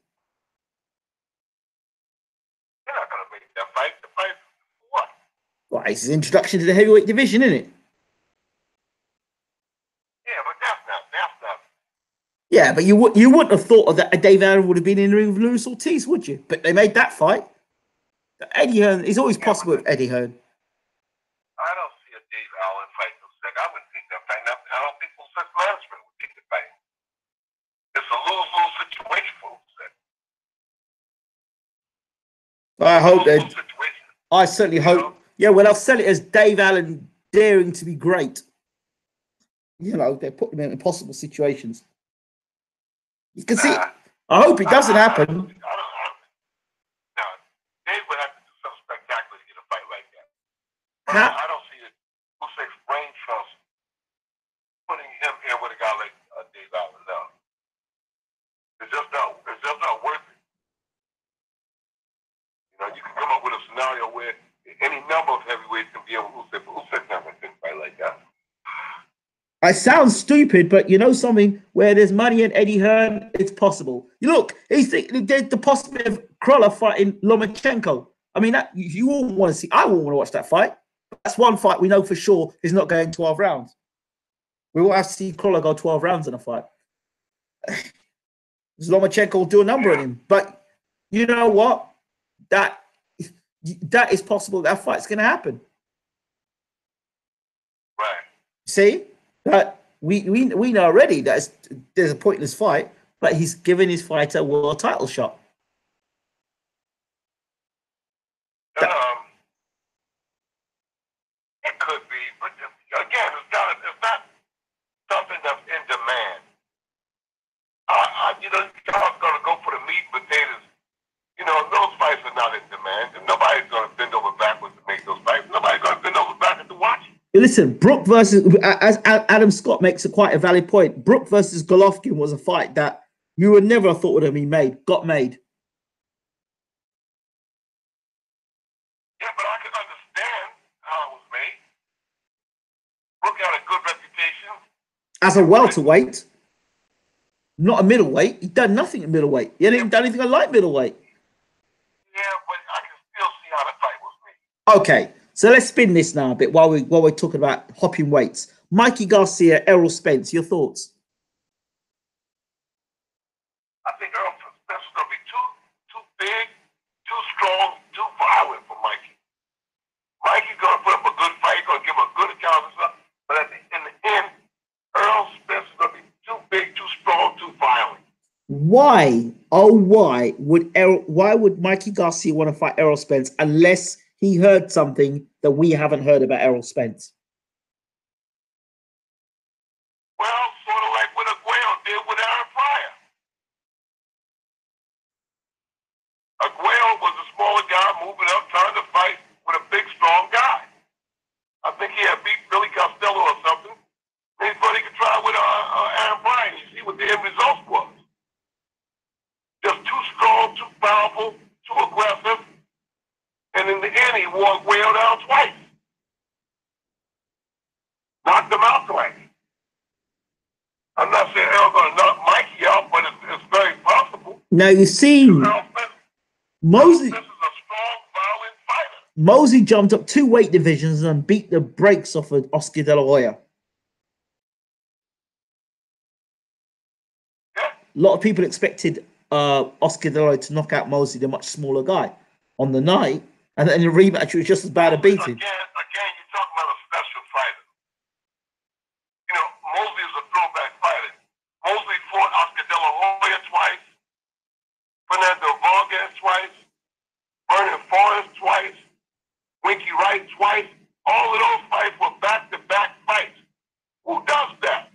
You're not gonna make that fight. The fight for what? Well, it's his introduction to the heavyweight division, isn't it? Yeah, but that's not. Yeah, but you wouldn't have thought that Dave Allen would have been in the ring with Luis Ortiz, would you? But they made that fight. Eddie Hearn is always possible with Eddie Hearn. I don't see a Dave Allen fight Usyk. I wouldn't think that fight. I don't think Usyk management would think the fight. It's a lose-lose situation for Usyk. I hope that. I certainly hope. Yeah, well, I'll sell it as Dave Allen daring to be great. You know, they put him in impossible situations. You can see. I hope it doesn't happen. No, Dave would have to do something spectacular to get a fight like that. I don't see Usyk's brain trust putting him in with a guy like Dave Allen. No, it's just not worth it. You know, you can come up with a scenario where any number of heavyweights can be able to Usyk, but Usyk's not going to fight like that. I sound stupid, but you know something? Where there's money in Eddie Hearn, it's possible. You look, there's the possibility of Krolla fighting Lomachenko. I mean, that you all want to see. I wouldn't want to watch that fight. That's one fight we know for sure is not going 12 rounds. We will have to see Krolla go 12 rounds in a fight. Lomachenko will do a number on him. But you know what? That is possible. That fight's going to happen. Right. See? But we know already that there's a pointless fight, but he's given his fighter a world title shot. It could be, but again, it's not something that's in demand. You know, you're going to go for the meat and potatoes. You know, those fights are not in demand, and nobody's going to bend over backwards to make those fights. Nobody's going to bend over backwards to watch it. Listen, Brook versus, as Adam Scott makes quite a valid point, Brook versus Golovkin was a fight that you would never have thought would have been made, got made. Yeah, but I can understand how it was made. Brook had a good reputation. As a welterweight, not a middleweight. He'd done nothing at middleweight. He hadn't even done anything like middleweight. Yeah, but I can still see how the fight was made. Okay. So let's spin this now a bit while we're talking about hopping weights. Mikey Garcia, Errol Spence, your thoughts? I think Errol Spence is going to be too big, too strong, too violent for Mikey. Mikey's going to put up a good fight, going to give a good account of stuff, but in the end, Errol Spence is going to be too big, too strong, too violent. Why? Oh, why would Mikey Garcia want to fight Errol Spence unless he heard something that we haven't heard about Errol Spence? Well, sort of like what Aguayo did with Aaron Pryor. Aguayo was a smaller guy moving up, trying to fight with a big, strong guy. I think he had beat Billy Costello or something. And he thought he could try with Aaron Pryor. You see what the end result was. Just too strong, too powerful, too aggressive. And in the end, he wore Aguayo down twice. Knocked him out twice. I'm not saying Errol's going to knock Mikey out, but it's very possible. Now, you see, Mosey, this is a strong, violent fighter. Mosey jumped up 2 weight divisions and beat the brakes off of Oscar De La Hoya. Yeah. A lot of people expected Oscar De La Hoya to knock out Mosey, the much smaller guy, on the night. And then in the rematch, it was just as bad a beating. Again, you're talking about a special fighter. You know, Mosley is a throwback fighter. Mosley fought Oscar De La Hoya twice. All of those fights were back-to-back fights. Who does that?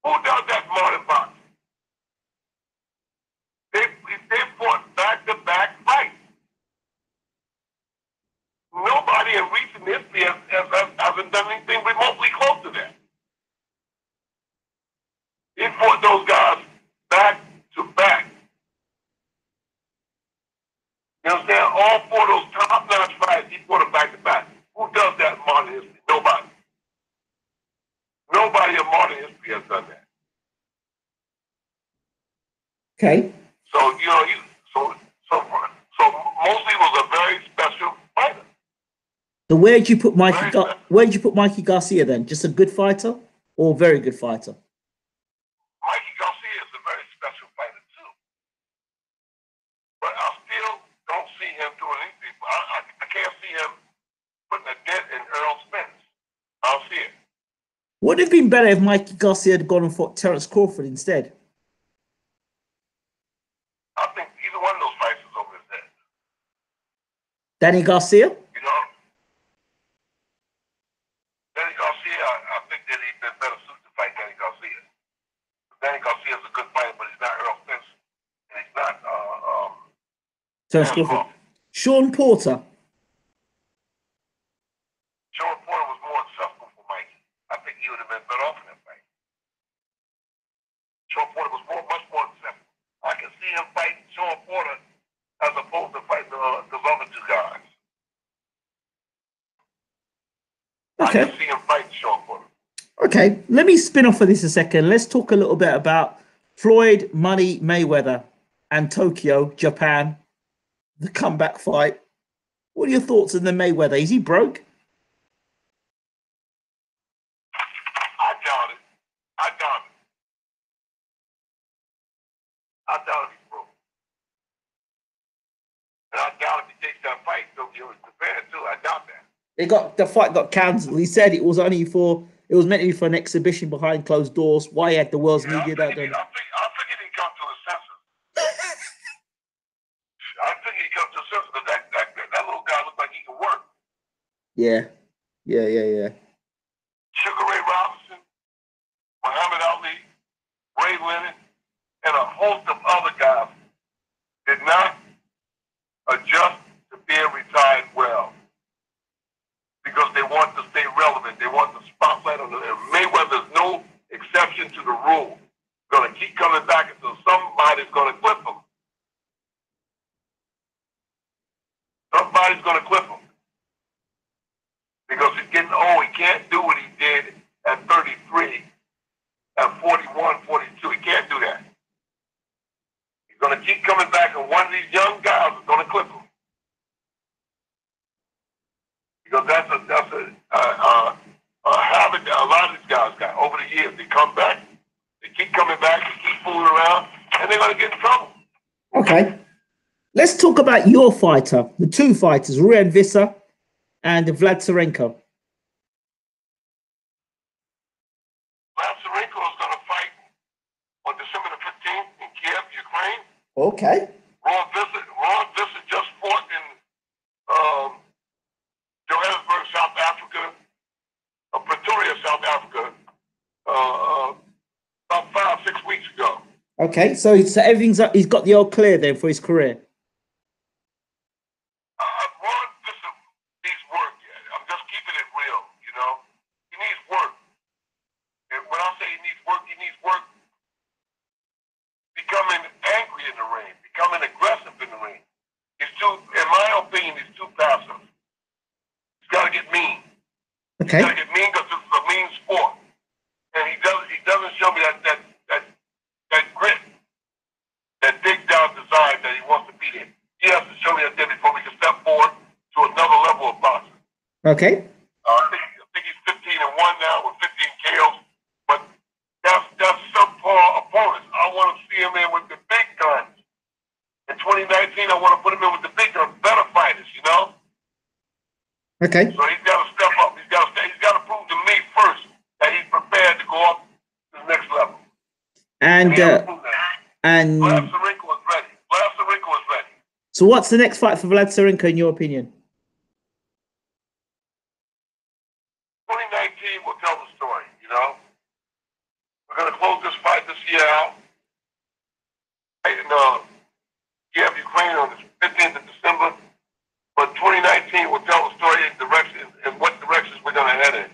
Who does that modern boxing? They fought back-to-back fights. Nobody in recent history hasn't done anything remotely close to that. He fought those guys back-to-back. You understand? All four of those top-notch fights, he fought them back-to-back. Who does that in modern history? Nobody. Nobody in modern history has done that. Okay. So, you know, Mosley was a very special fighter. So where did you put Mikey Garcia then? Just a good fighter or a very good fighter? Mikey Garcia is a very special fighter too. But I still don't see him doing anything. I can't see him putting a dent in Earl Spence. I don't see it. Would it have been better if Mikey Garcia had gone and fought Terence Crawford instead? I think either one of those fights is over his head. Danny Garcia? You know? Danny Garcia, I think that he'd been better suited to fight Danny Garcia. Danny Garcia is a good fighter, but he's not Earl Spence. And he's not Terence Crawford. Sean Porter. Sean Porter was more accessible for Mikey. I think he would have been better off in that fight. Sean Porter was much more accessible. I can see him fighting Sean Porter as opposed to fighting those other two guys. Okay. I can see him fighting Sean Porter. Okay, let me spin off of this a second. Let's talk a little bit about Floyd Money Mayweather and Tokyo, Japan, the comeback fight. What are your thoughts on the Mayweather? Is he broke? I doubt it. I doubt he's broke. And I doubt if he takes that fight, Tokyo is Japan too. I doubt that. The fight got cancelled. He said it was meant to be for an exhibition behind closed doors. Why had the world's media that done? I think he didn't come to his senses. I think he come to his senses because that little guy looked like he could work. Yeah. Sugar Ray Robinson, Muhammad Ali, Ray Leonard, and a host of other guys did not adjust to being retired well because they want to stay relevant. They want the spotlight on them. Mayweather is no exception to the rule. Going to keep coming back until somebody's going to clip him. Somebody's going to clip him because he's getting old. He can't do what he did at 33, at 41, 42. He can't do that. He's going to keep coming back, and one of these young guys is going to clip him. Because that's a habit that a lot of these guys got over the years. They come back, they keep coming back, they keep fooling around, and they're going to get in trouble. Okay. Let's talk about your fighter, the two fighters, Ruan Visser and Vlad Tsarenko. Vlad Tsarenko is going to fight on December the 15th in Kiev, Ukraine. Okay. Ruan Visser just fought in Johannesburg, South Africa, Pretoria, South Africa, about 5-6 weeks ago. Okay, so everything's up. He's got the all clear then for his career. Ruan Visser needs work. I'm just keeping it real, you know. He needs work. And when I say he needs work becoming angry in the ring, becoming aggressive in the ring. In my opinion, he's too passive. He's got to get mean. Okay. He's got to get mean because this is a mean sport. And he doesn't show me that grit, that big down desire that he wants to beat him. He has to show me that before we can step forward to another level of boxing. Okay. I think he's 15-1 now with 15 KOs, but that's subpar opponents. I want to see him in with the big guns. In 2019, I want to put him in with the big guns, better fighters, you know. Okay. So he's got to step up. He's got to prove to me first that he's prepared to go up to the next level. And Vlad Tsarenko is ready. So what's the next fight for Vlad Tsarenko in your opinion? We're going to close this fight this year out. And Kiev, Ukraine on the 15th of December. But 2019 will tell the story in direction and what directions we're going to head in.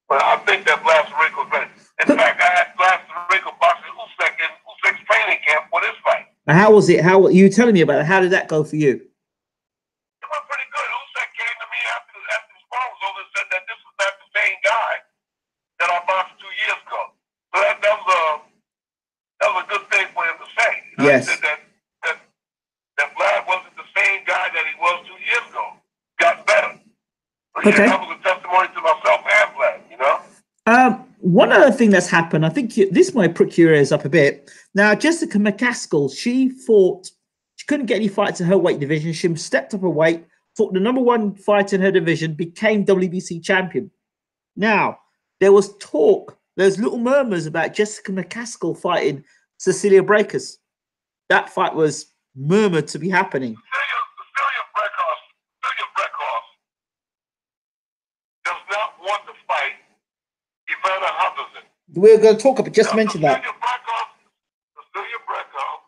But I think that Bashir was ready. In fact, I had Bashir boxing Usyk in Usyk's training camp for this fight. And how was it? How you telling me about it? How did that go for you? It went pretty good. Usyk came to me after the spar was over and said that this was not the same guy that I boxed 2 years ago. So that was a good thing for him to say. You know, yes. He said that Vlad wasn't the same guy that he was 2 years ago. Got better. So okay. Yeah, that was a testimony to myself and Vlad, you know? One other thing that's happened, I think this might prick your ears up a bit. Now, Jessica McCaskill, she couldn't get any fights in her weight division. She stepped up her weight, fought the #1 fighter in her division, became WBC champion. Now, there was talk, there's little murmurs about Jessica McCaskill fighting Cecilia Brækhus. That fight was murmured to be happening. Cecilia Brækhus does not want to fight Ivana Hutchinson. We're going to talk about, just mention that. Cecilia Brækhus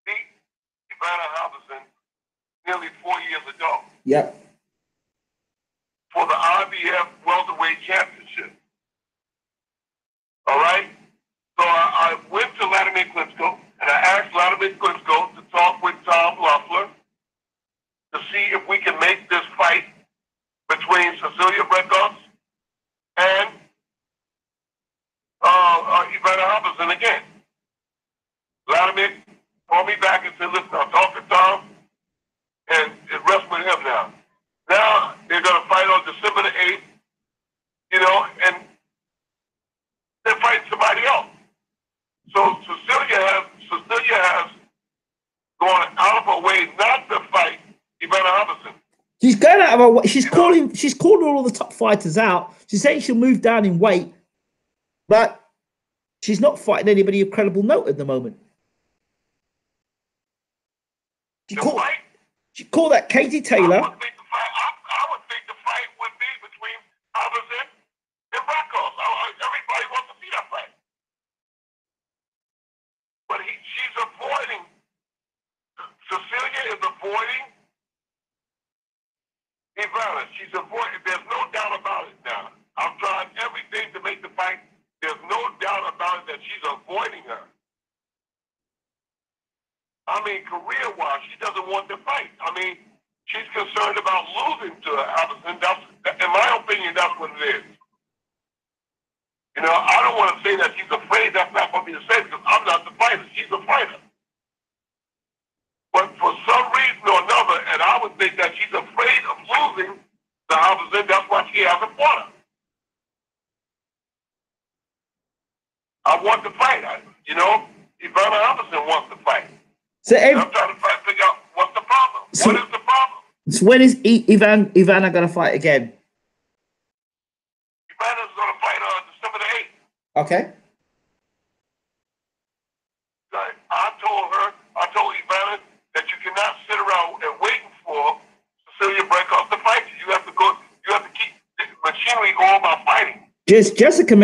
beat Ivana Hutchinson nearly 4 years ago. Yep. For the IBF welterweight championship. All right? So I went to Vladimir Klitschko, and I asked Vladimir Klitschko to talk with Tom Loeffler to see if we can make this fight between Cecilia Brækhus and Ivana Hutchinson again. Vladimir called me back and said, listen, I'll talk to Tom, and it rests with him now. Now they're going to fight on December the 8th, you know, and they're fighting somebody else. So Cecilia has gone out of her way not to fight Ivana Hutchinson. She's going out of her way. She's calling all the top fighters out. She's saying she'll move down in weight, but she's not fighting anybody of credible note at the moment. She called that Katie Taylor. I would think the fight would be between Hutchinson and Brækhus. Everybody wants to see that fight. But she's avoiding, Cecilia is avoiding Ivana. She's avoiding, there's no doubt about it now. I've tried everything to make the fight. There's no doubt about it that she's avoiding her. I mean, career-wise, she doesn't want to fight. I mean, she's concerned about losing to Hutchinson. In my opinion, that's what it is. You know, I don't want to say that she's afraid. That's not for me to say because I'm not the fighter. She's a fighter. But for some reason or another, and I would think that she's afraid of losing to Hutchinson, that's why she has a fought her. I want to fight. You know, Ivana Hutchinson wants to fight. So I'm trying to figure out what's the problem. What is the problem? So when is Ivana going to fight again? Ivana's going to fight on December the 8th. Okay. I told Ivana that you cannot sit around and waiting for Cecilia Brækhus to fight you. You have to keep the machinery going by fighting. Jessica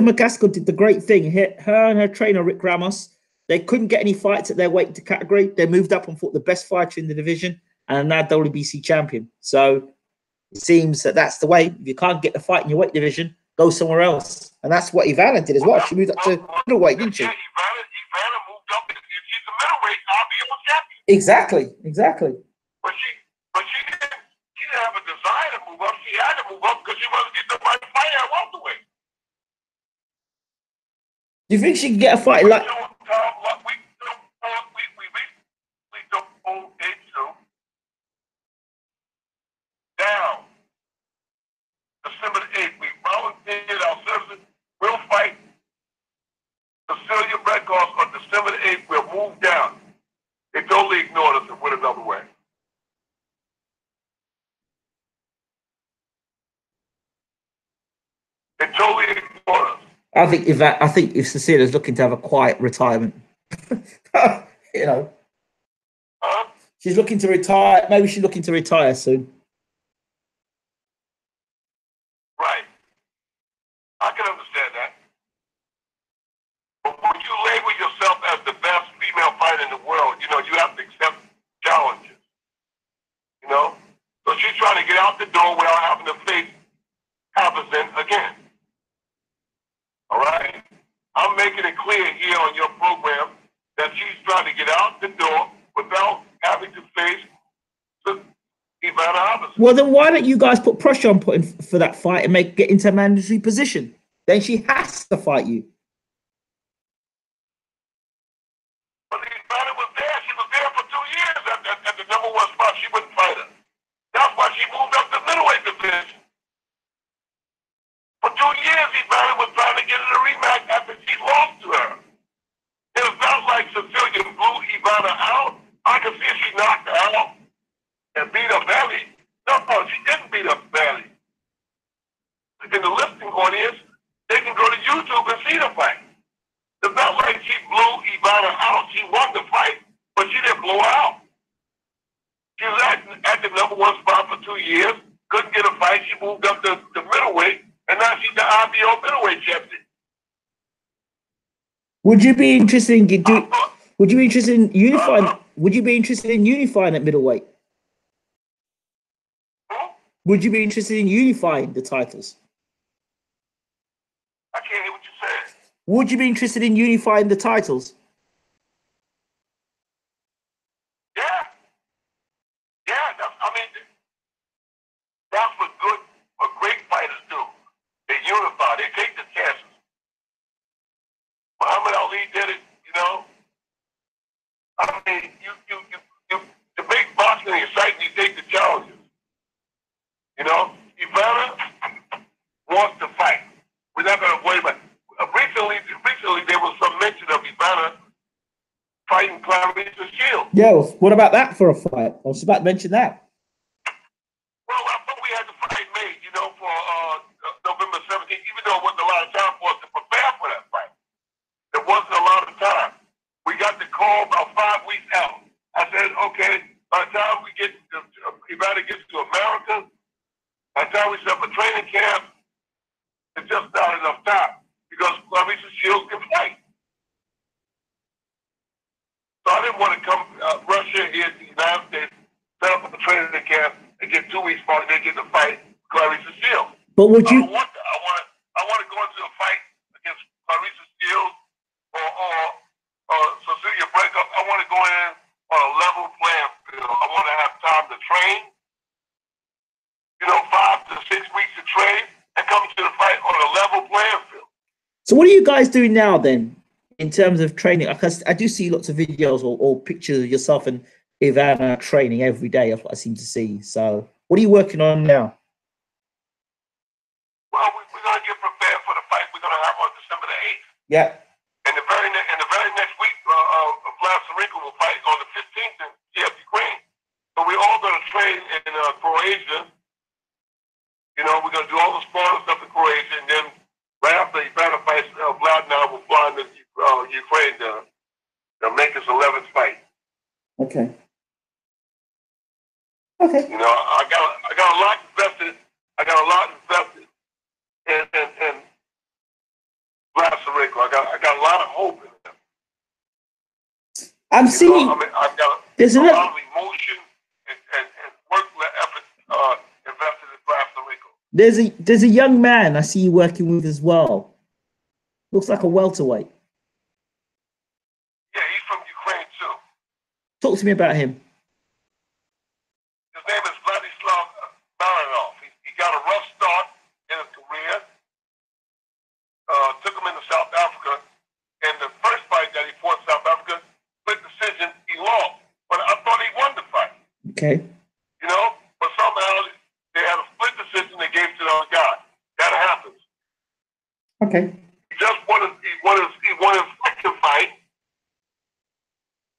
McCaskill did the great thing. Her and her trainer, Rick Ramos, they couldn't get any fights at their weight category. They moved up and fought the best fighter in the division and are now WBC champion. So it seems that that's the way. If you can't get the fight in your weight division, go somewhere else. And that's what Ivana did as well. She moved up to middleweight, didn't she? Yeah, Ivana moved up. If she's a middleweight, I'll be able to champion. Exactly. But she didn't have a desire to move up. She had to move up because she wasn't getting the right fight at welterweight. Do you think she can get a fight like? We don't hold it down. December the 8th, we volunteered our services. We'll fight Cecilia Brækhus on December the 8th. We'll move down. They totally ignored us and went another way. They totally ignored us. I think if Cecilia's looking to have a quiet retirement, you know, she's looking to retire. Maybe she's looking to retire soon. Right. I can understand trying to get out the door without having to face Harbison again. All right? I'm making it clear here on your program that she's trying to get out the door without having to face Ivana Harbison. Well, then why don't you guys put pressure on putting for that fight and get into a mandatory position? Then she has to fight you. But Ivana was there. She was there for 2 years at the number one spot. She wouldn't fight her. That's why she moved up to middleweight division. For 2 years, Ivana was trying to get in a rematch after she lost to her. It felt like Cecilia blew Ivana out. I could see she knocked her out and beat her badly. No, she didn't beat her badly. In the listening audience, they can go to YouTube and see the fight. It felt like she blew Ivana out. She won the fight, but she didn't blow her out. She was at the number one spot for 2 years, couldn't get a fight. She moved up to middleweight, and now she's the IBO middleweight champion. Would you be interested in Would you be interested in unifying? Would you be interested in unifying at middleweight? Would you be interested in unifying the titles? I can't hear what you said. Would you be interested in unifying the titles? Yeah. Yeah, that's what great fighters do. They unify, they take the chances. Muhammad Ali did it, you know. I mean, to make boxing exciting, you take the challenges. You know, Ivana wants to fight. We're not going to worry about it. Recently, there was some mention of Ivana fighting Clarissa Shields. Yeah, well, what about that for a fight? I was about to mention that. Well, I thought we had the fight made, you know, for November 17th, even though it wasn't a lot of time for us to prepare for that fight. There wasn't a lot of time. We got the call about 5 weeks out. I said, okay, by the time we get Ivana gets to America, by the time we set up a training camp, it's just not enough time because Clarissa Shields can fight. So I didn't want to come Russia here to the United States, set up a training camp, and get 2 weeks before they get to fight Clarissa Shields. But would you? I don't want that. I want to go into a fight against Clarissa Shields or Cecilia Breakup. I want to go in on a level playing field. I want to have time to train. You know, 5 to 6 weeks to train and come to the fight on a level playing field. So what are you guys doing now then, in terms of training? Because I do see lots of videos or pictures of yourself and Ivana training every day. That's what I seem to see. So what are you working on now? Well, we're going to get prepared for the fight we're going to have on December the 8th. Yeah. And the very next week, Bashir will fight on the 15th in Kiev, Ukraine. So we're all going to train in Croatia. You know, we're going to do all the sparring stuff in Croatia, and then right after Ivana fights, Vlad and I will fly into Ukraine to make his 11th fight. Okay. Okay. You know, I got a lot invested. I got a lot invested in Bashir. I got a lot of hope in him. I'm seeing. I've got there's a lot of emotion and work effort invested in Bashir. There's a young man I see you working with as well. Looks like a welterweight. Yeah, he's from Ukraine too. Talk to me about him. His name is Vladislav Baranov. He got a rough start in his career. Took him into South Africa, and the first fight that he fought in South Africa, split decision, he lost. But I thought he won the fight. Okay. You know, but somehow they had a split decision they gave to the other guy. That happens. Okay. He just won his second fight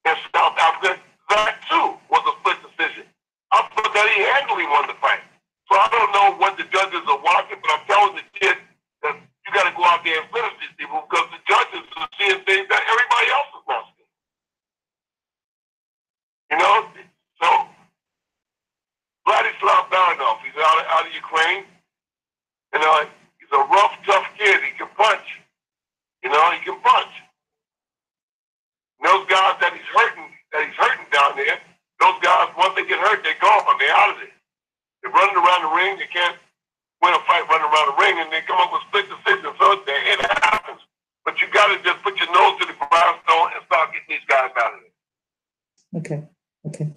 in South Africa. That too was a split decision. I thought that he handily won the fight. So I don't know what the judges are watching, but I'm telling the kid that you got to go out there and finish these people because the judges are seeing things that everybody else is not seeing. You know, so Vladislav Baranov, he's out of Ukraine. You know, he's a rough, tough kid. He can punch. You know, he can punch. And those guys that he's hurting down there, those guys, once they get hurt, they're gone. They're out of there. They're running around the ring. They can't win a fight running around the ring, and they come up with split decisions. So it happens. But you got to just put your nose to the grindstone and start getting these guys out of it. Okay. Okay.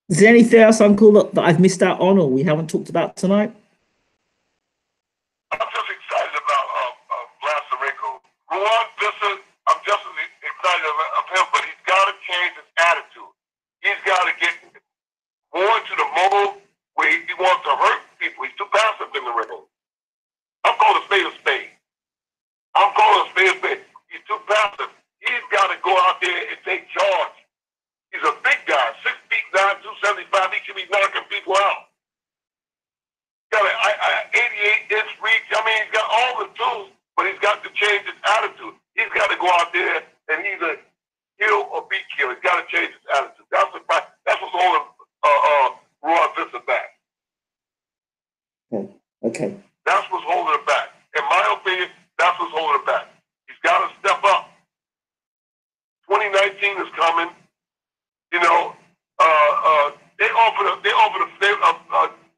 Is there anything else, Uncle, that I've missed out on or we haven't talked about tonight? I'm just excited about Blasarico. Ruan Visser, I'm just as excited of him, but he's got to change his attitude. He's got to get more into the mode where he wants to hurt people. He's too passive in the ring. I'm calling a spade a spade. I'm calling a spade a spade. He's too passive. He's got to go out there and take charge. He's a big guy, 6 feet 9, 275. He should be knocking people out. He's got an 88-inch reach. I mean, he's got all the tools, but he's got to change his attitude. He's got to go out there and either kill or be killed. He's got to change his attitude. That's what's holding Ruan Visser back. Okay. That's what's holding him back. In my opinion, that's what's holding him back. He's got to step up. 2019 is coming. You know, they offered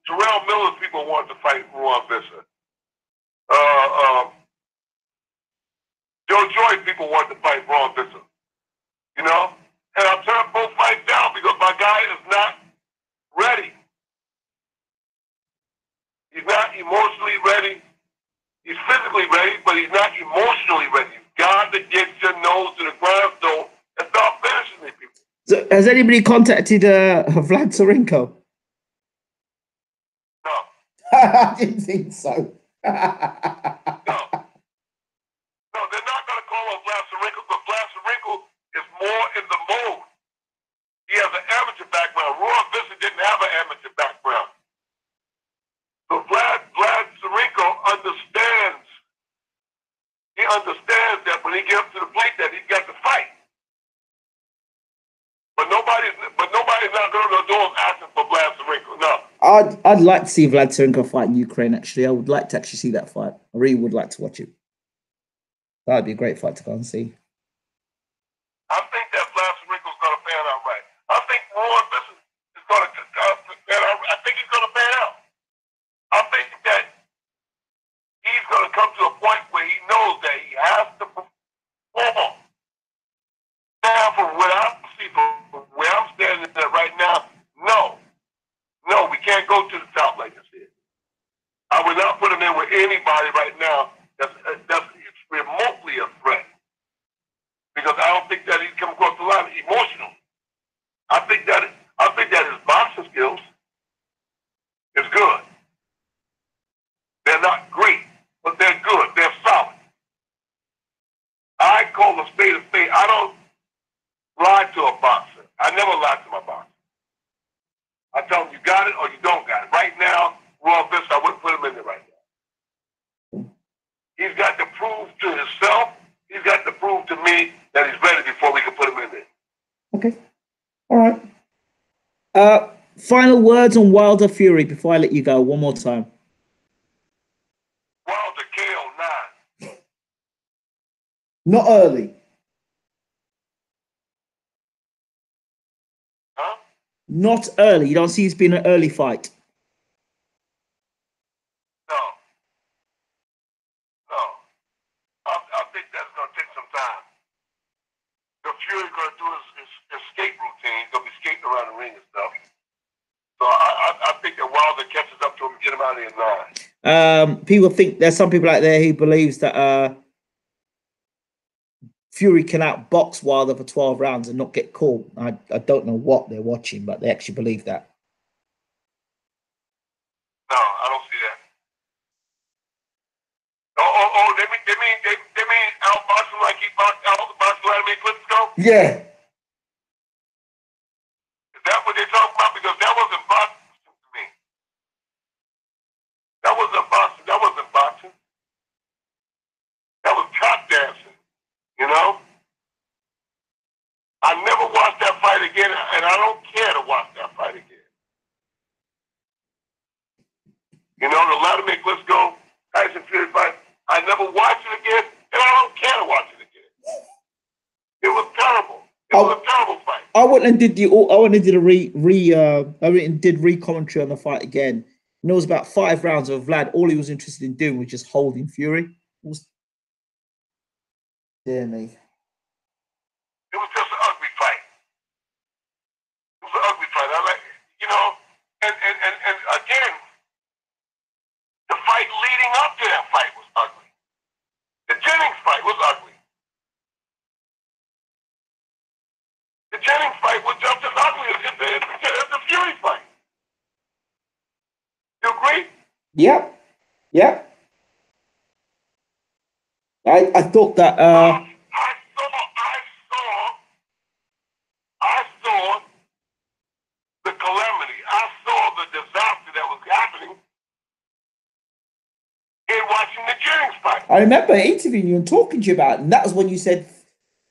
Terrell Miller's people wanted to fight Ruan Visser. Joe Joy's people wanted to fight Ruan Visser. You know? And I turned both fights down because my guy is not ready. He's not emotionally ready. He's physically ready, but he's not emotionally ready. You've got to get your nose to the grindstone and start finishing these people. So has anybody contacted Vlad Tsarenko? No. I didn't think so. No, they're not going to call on Vlad Tsarenko, but Vlad Tsarenko is more in the mode. He has an amateur background. Ruan Visser didn't have an amateur background. So Vlad Tsarenko understands. He understands that when he gets to the plate that he's got to fight. But nobody's not going to do him asking for Vlad Tsarenko. No. I'd like to see Vlad Tsarenko fight in Ukraine, actually. I would like to actually see that fight. I really would like to watch it. That would be a great fight to go and see. I think that Vlad Tsarenko's going to pan out right. I think Ruan Visser is going to pan out. I think he's going to pan out. I think that he's going to come to a point where he knows that he has to perform. Now, from what I see, from where I'm standing there right now, no, we can't go to the top like this here. I would not put him in with anybody right now that's remotely a threat, because I don't think that he's come across the line emotional. I think that his boxing skills is good. They're not great, but they're good. They're solid. I call a spade a spade. I don't lie to a boxer. I never lie to my boxer. I tell him you got it or you don't got it. Right now, Ruan Visser, I wouldn't put him in there right now. He's got to prove to himself, he's got to prove to me that he's ready before we can put him in there. Okay. All right. Final words on Wilder Fury before I let you go one more time. Wilder KO 9. Not early. Huh? Not early. You don't see it's been an early fight. No. I think that's going to take some time. The Fury going to do his skate routine. He's going to be skating around the ring and stuff. So I think that Wilder catches up to him and get him out of here 9. People think there's some people out there who believes that Fury can outbox Wilder for 12 rounds and not get caught. I don't know what they're watching, but they actually believe that. No, I don't see that. Oh, they mean outbox him like he outboxed Vladimir Klitschko? Yeah. Is that what they're talking about? Because that wasn't boxing to me. That wasn't boxing. That was tap dancing, you know? I never watched that fight again, and I don't care to watch that fight again. You know, the Vladimir Klitschko, Tyson Fury fight, I never watched it again, and I don't care to watch it again. It was terrible. It was a terrible fight. I went and did re-commentary on the fight again. And there was about 5 rounds of Vlad. All he was interested in doing was just holding Fury. It was dear me. It was just an ugly fight. It was an ugly fight. I like, you know, and again, the fight leading up to that fight was ugly. The Jennings fight was ugly. The Jennings fight was just as ugly as the Fury fight. You agree? Yep. I thought that. I saw the calamity. I saw the disaster that was happening in watching the Jennings fight. I remember interviewing you and talking to you about it, and that was when you said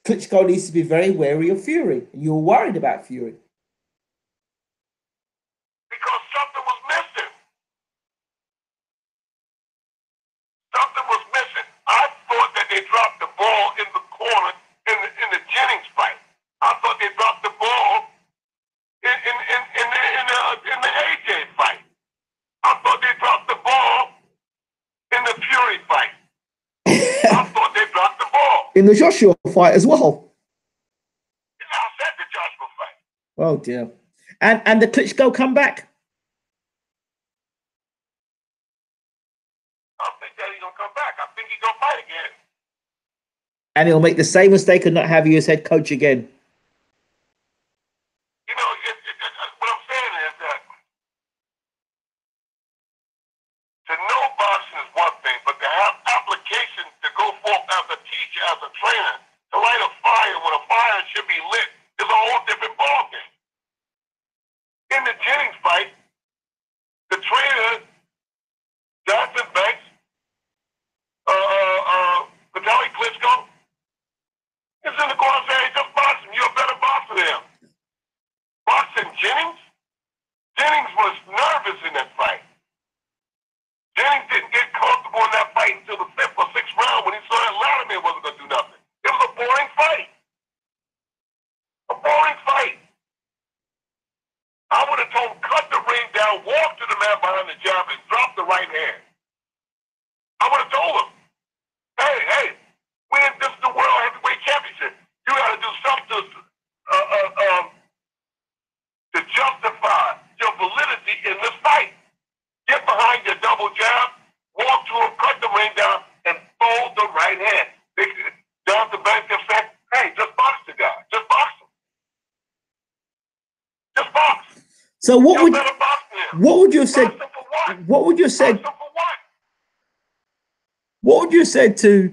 Klitschko needs to be very wary of Fury. You were worried about Fury. Because something was missing. Something was missing. I thought that they dropped the ball in the corner in the Jennings fight. I thought they dropped the ball in the AJ fight. I thought they dropped the ball in the Fury fight. I thought they dropped the ball in the Joshua fight as well. I said the Joshua fight. Oh dear. And the Klitschko comeback? I don't think that he's gonna come back. I think he's gonna fight again. And he'll make the same mistake and not have you as head coach again. You know, what I'm saying is that to know boxing is one thing, but to have application to go forth as a teacher, as a trainer, to light a fire when a fire should be lit is a whole different ballgame. In the Jennings fight, the trainer, Johnson Banks, Vitaly Klitschko, is in the corner saying, just box him, you're a better boxer than him. Boxing Jennings? Jennings was nervous in that fight. Jennings didn't get comfortable in that fight until the 5th or 6th round when he saw that Latimer wasn't going to do nothing. It was a boring fight. A boring fight. I would have told him, cut the ring down, walk to the man behind the jab, and drop the right hand. I would have told him, hey, this is the World Heavyweight Championship. You got to do something to justify your validity in this fight. Get behind your double jab, walk to him, cut the ring down, and fold the right hand. Jonathan Banks have said, hey, just box the guy. Just box him. Just box. So what would you have said? What would you have said? What would you have said to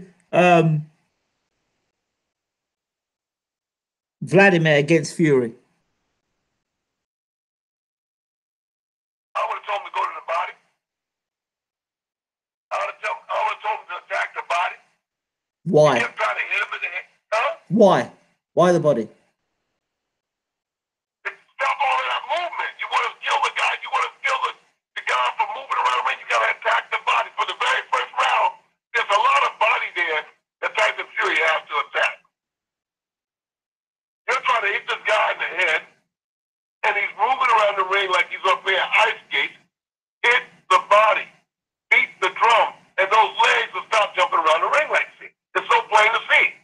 Vladimir against Fury? I would have told him to go to the body. I would have told him to attack the body. Why? He kept trying to hit him in the head. Huh? Why? Why the body? Stop all of that movement. You want to kill the guy. You want to kill the guy from moving around the ring. You got to attack the body. For the very first round, there's a lot of body there that Tyson Fury has to attack. You're trying to hit this guy in the head, and he's moving around the ring like he's up there at ice skates. Hit the body. Beat the drum. And those legs will stop jumping around the ring like see. It's so plain to see.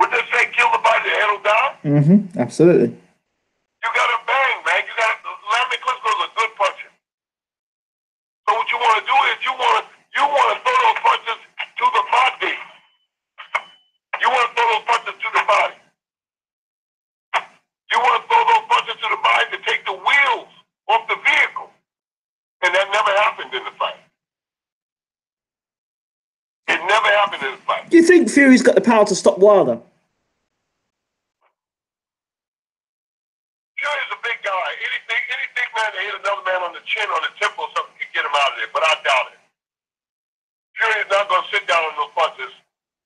Would they say kill the body, the head will down? Mm-hmm. Absolutely. You got to bang, man. You got to. Larry Klitschko's a good puncher. So what you want to do is you want to throw those punches to the body. You want to throw those punches to the body. You want to throw those punches to the body to take the wheels off the vehicle. And that never happened in the fight. It never happened in the fight. Do you think Fury's got the power to stop Wilder? Fury's a big guy. Anything man that hit another man on the chin or the temple or something could get him out of there, but I doubt it. Fury's not going to sit down on those punches.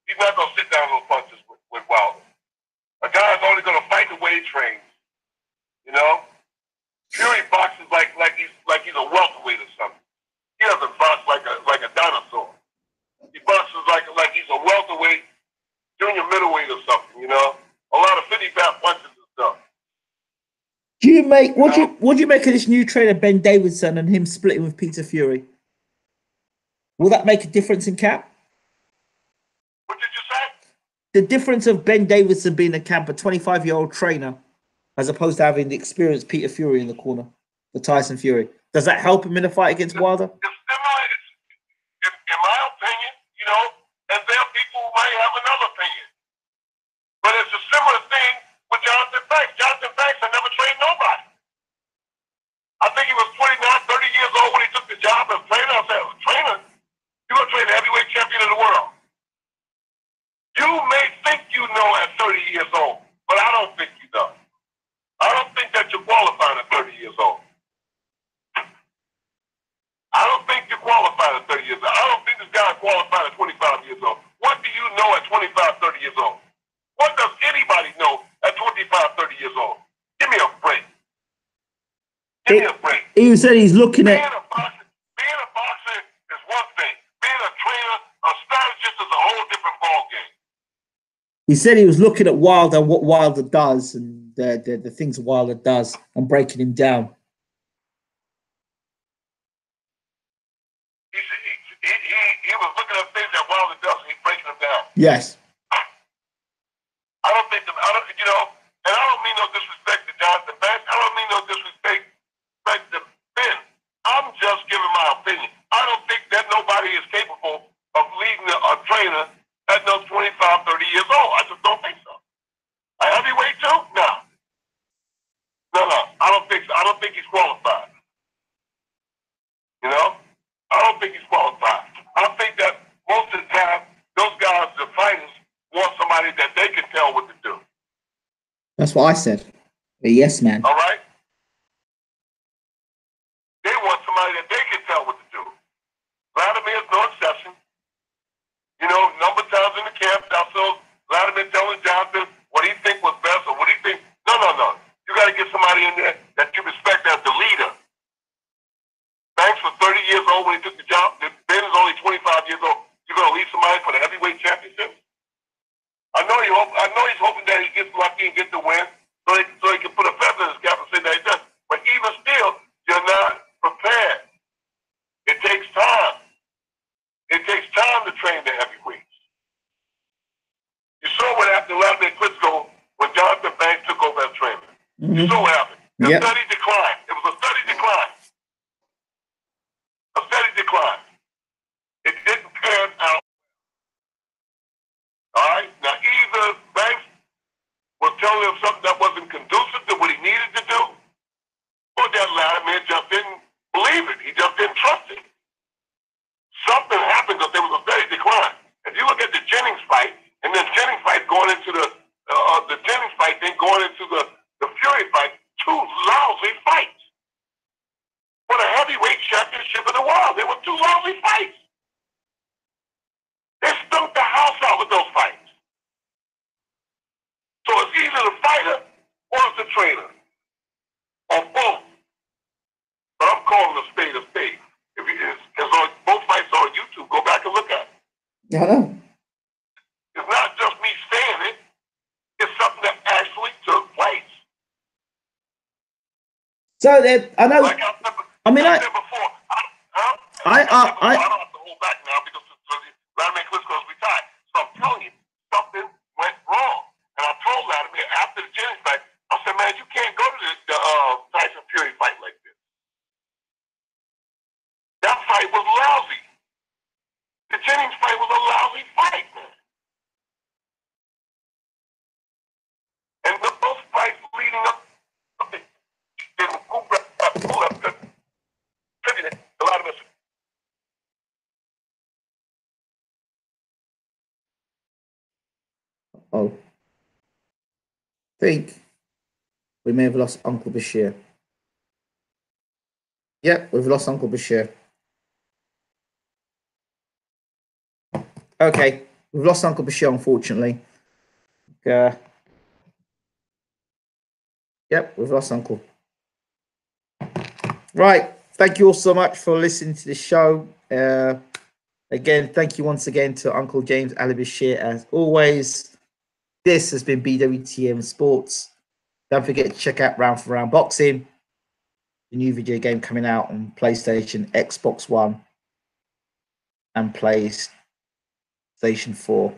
He's not going to sit down on those punches with Wilder. A guy's only going to fight the way he trains. You know? Fury boxes like he's a welterweight or something. He doesn't box like a dinosaur. He boxes like he's a welterweight, junior middleweight. you make what do you make of this new trainer Ben Davidson and him splitting with Peter Fury? Will that make a difference in camp? What did you say? The difference of Ben Davidson being in camp, a 25-year-old trainer, as opposed to having the experienced Peter Fury in the corner, the Tyson Fury. Does that help him in the fight against Wilder? In my opinion, and there are people who might have another opinion. But it's a similar thing with Jonathan Banks. Jonathan Banks had never trained nobody. I think he was 29, 30 years old when he took the job as trainer. I said, trainer, you're going to train the heavyweight champion of the world. You may think you know at 30 years old, but I don't think you know. I don't think that you're qualified at 30 years old. I don't think you're qualified at 30 years old. I don't think this guy is qualified at 25 years old. What do you know at 25, 30 years old? What does anybody know at 25, 30 years old? Give me a break. Give me a break. He said he's looking at... Being a boxer is one thing. Being a trainer, a strategist is a whole different ballgame. He said he was looking at Wilder, what Wilder does, and the things Wilder does, and breaking him down. He was looking at things that Wilder does, and he's breaking them down. Yes. I don't think, and I don't mean no disrespect to Jonathan Banks. I don't mean no disrespect to Ben. I'm just giving my opinion. I don't think that nobody is capable of leading a trainer at no 25, 30 years old. I just don't think so. A heavyweight too? No. No. I don't think so. I don't think he's qualified. I don't think he's qualified. I think that most of the time, those guys, the fighters, want somebody that they can tell what to do. That's what I said. A yes man. All right? They want somebody that they can tell what to do. Vladimir is no exception. Number of times in the camp, I saw Vladimir telling Jonathan what he think was best or what he think. No. You got to get somebody in there that you respect as the leader. Banks was 30 years old when he took the job. Ben is only 25 years old. You're going to lead somebody for the heavyweight championship? I know he's hoping that he gets lucky and gets the win so he can put a feather in his cap and say that he does. But even still, you're not prepared. It takes time. It takes time to train the heavyweights. You saw what happened after Klitschko when Jonathan Banks took over as trainer. Mm-hmm. You saw what happened. A steady decline. It was a steady decline. A steady decline. It didn't pan out. All right? Now, either Banks was telling him something that wasn't conducive to what he needed to do, or that Vladimir just didn't believe it. He just didn't trust it. Something happened because there was a steady decline. If you look at the Jennings fight, and then Jennings fight going into the Jennings fight, then going into the Fury fight, two lousy fights. For the heavyweight championship of the world, they were two lousy fights. They stunk the house out with those fights. So it's either the fighter or it's the trainer. Or both. But I'm calling a spade a spade. Because both fights are on YouTube. Go back and look at it. Yeah, I know. It's not just me saying it. It's something that actually took place. So I know. Like I said before. I don't have to hold back now because Vladimir Klitschko is retired. So I'm telling you, something went wrong. And I told Vladimir after the Jennings fight, I said, man, you can't go to the Tyson Fury fight like this. That fight was lousy. The Jennings fight was a lousy fight, man. And those fights leading up, a lot of us. Oh, I think we may have lost Uncle Bashir. Yep, we've lost Uncle Bashir. Okay, we've lost Uncle Bashir, unfortunately. Yep, we've lost Uncle. Right, thank you all so much for listening to the show. Again, thank you once again to Uncle James Ali Bashir, as always. This has been BWTM Sports. Don't forget to check out Round for Round Boxing, the new video game coming out on PlayStation, Xbox One, and PlayStation 4.